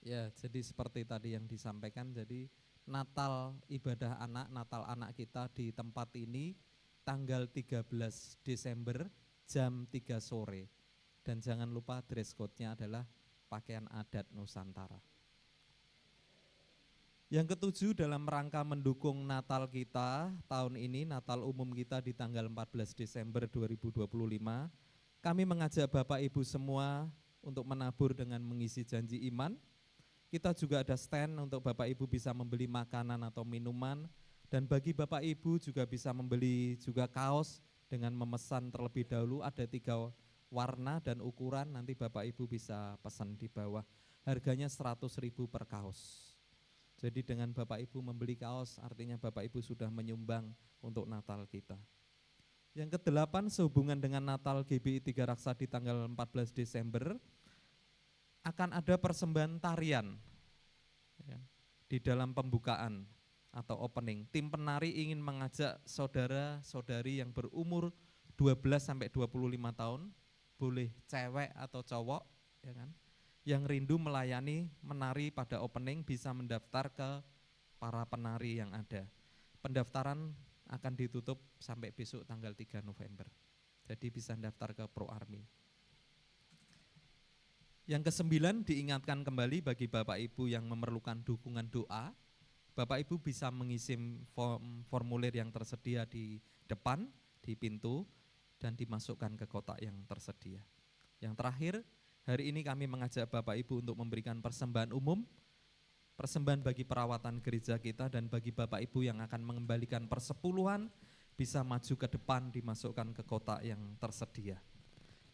Ya, jadi seperti tadi yang disampaikan, jadi Natal ibadah anak, Natal anak kita di tempat ini tanggal 13 Desember jam 3 sore. Dan jangan lupa dress code-nya adalah pakaian adat Nusantara. Yang ketujuh, dalam rangka mendukung Natal kita tahun ini, Natal umum kita di tanggal 14 Desember 2025, kami mengajak Bapak Ibu semua untuk menabur dengan mengisi janji iman. Kita juga ada stand untuk Bapak Ibu bisa membeli makanan atau minuman, dan bagi Bapak Ibu juga bisa membeli juga kaos dengan memesan terlebih dahulu. Ada 3 warna dan ukuran, nanti Bapak Ibu bisa pesan di bawah. Harganya 100.000 per kaos. Jadi dengan Bapak Ibu membeli kaos, artinya Bapak Ibu sudah menyumbang untuk Natal kita. Yang ke-8, sehubungan dengan Natal GBI 3 Raksa di tanggal 14 Desember, akan ada persembahan tarian ya, di dalam pembukaan atau opening. Tim penari ingin mengajak saudara-saudari yang berumur 12-25 tahun, boleh cewek atau cowok, ya kan, yang rindu melayani menari pada opening bisa mendaftar ke para penari yang ada. Pendaftaran akan ditutup sampai besok tanggal 3 November. Jadi bisa daftar ke Pro Army. Yang ke-9, diingatkan kembali bagi Bapak Ibu yang memerlukan dukungan doa, Bapak Ibu bisa mengisi formulir yang tersedia di depan, di pintu, dan dimasukkan ke kotak yang tersedia. Yang terakhir, hari ini kami mengajak Bapak Ibu untuk memberikan persembahan umum, persembahan bagi perawatan gereja kita, dan bagi Bapak Ibu yang akan mengembalikan persepuluhan, bisa maju ke depan dimasukkan ke kotak yang tersedia.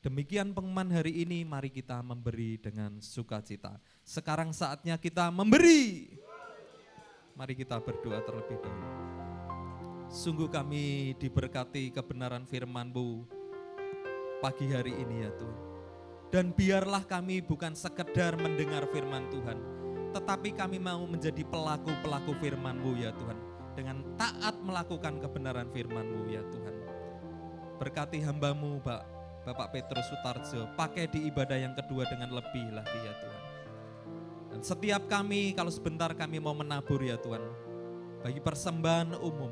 Demikian pengumuman hari ini, mari kita memberi dengan sukacita. Sekarang saatnya kita memberi. Mari kita berdoa terlebih dahulu. Sungguh kami diberkati kebenaran firman-Mu pagi hari ini ya Tuhan. Dan biarlah kami bukan sekedar mendengar firman Tuhan, tetapi kami mau menjadi pelaku-pelaku firman-Mu ya Tuhan. Dengan taat melakukan kebenaran firman-Mu ya Tuhan. Berkati hamba-Mu Bapak Petrus Sutarjo, pakai di ibadah yang kedua dengan lebih lagi ya Tuhan. Dan setiap kami, kalau sebentar kami mau menabur ya Tuhan, bagi persembahan umum,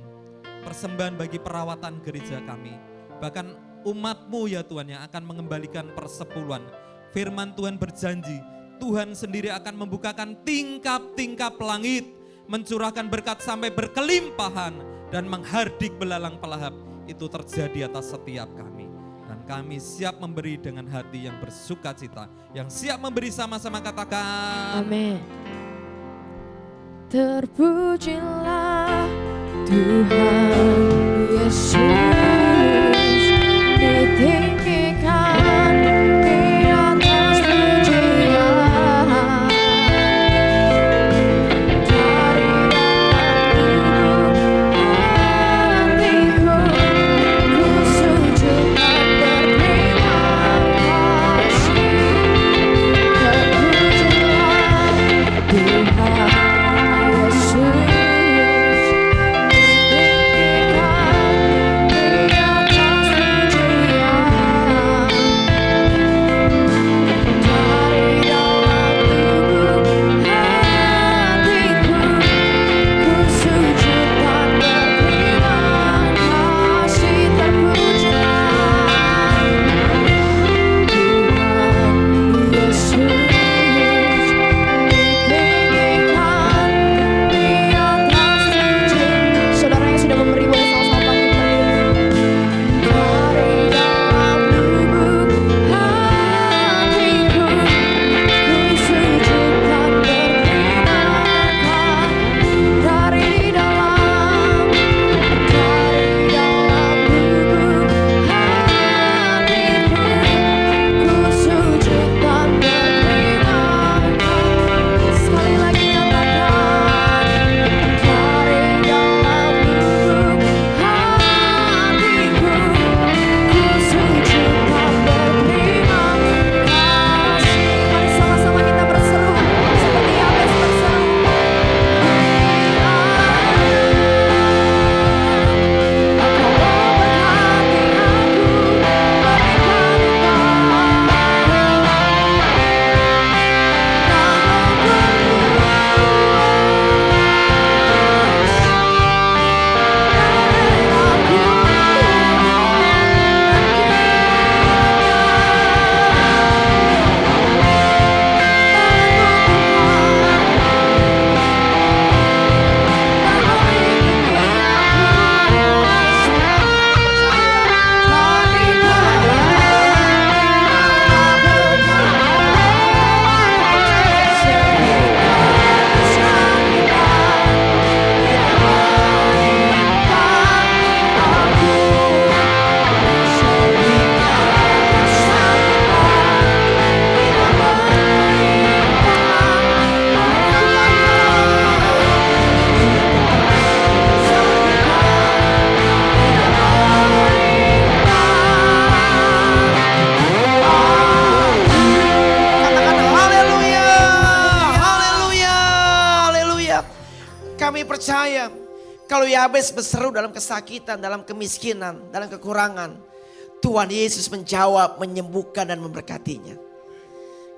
persembahan bagi perawatan gereja kami, bahkan umat-Mu ya Tuhan yang akan mengembalikan persepuluhan. Firman Tuhan berjanji, Tuhan sendiri akan membukakan tingkap-tingkap langit, mencurahkan berkat sampai berkelimpahan, dan menghardik belalang pelahap. Itu terjadi atas setiap kami. Dan kami siap memberi dengan hati yang bersukacita, yang siap memberi sama-sama katakan. Amin. Terpujilah Tuhan Yesus, ditinggikan di atas pujian. Dari dalam hatiku, ku sujud dan berterima kasih. Terpujilah Tuhan Yesus. Tinggikan di atas pujian. percaya kalau Yabes berseru dalam kesakitan, dalam kemiskinan, dalam kekurangan, Tuhan Yesus menjawab, menyembuhkan dan memberkatinya.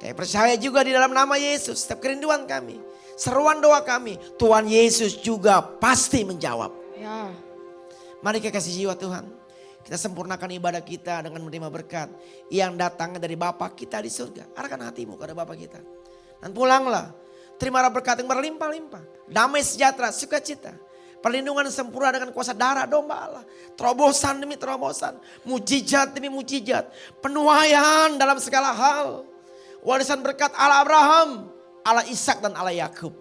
Kami percaya juga di dalam nama Yesus, setiap kerinduan kami, seruan doa kami, Tuhan Yesus juga pasti menjawab. Ya. Mari kita kasih jiwa Tuhan. Kita sempurnakan ibadah kita dengan menerima berkat yang datangnya dari Bapa kita di surga. Arahkan hatimu kepada Bapa kita. Dan pulanglah. Terimalah berkat yang berlimpah-limpah. Damai sejahtera, sukacita. Perlindungan sempurna dengan kuasa darah domba Allah. Terobosan demi terobosan. Mujizat demi mujizat. Penuaian dalam segala hal. Warisan berkat Allah Abraham, Allah Ishak dan Allah Yakub.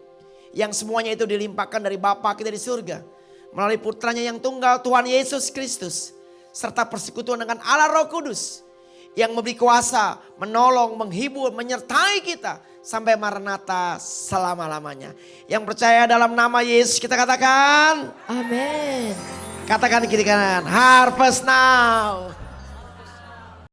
Yang semuanya itu dilimpahkan dari Bapa kita di surga. Melalui putranya yang tunggal Tuhan Yesus Kristus. Serta persekutuan dengan Allah Roh Kudus. Yang memberi kuasa, menolong, menghibur, menyertai kita. Sampai Maranatha selama-lamanya. Yang percaya dalam nama Yesus kita katakan. Amin. Katakan kiri kanan. Harvest now.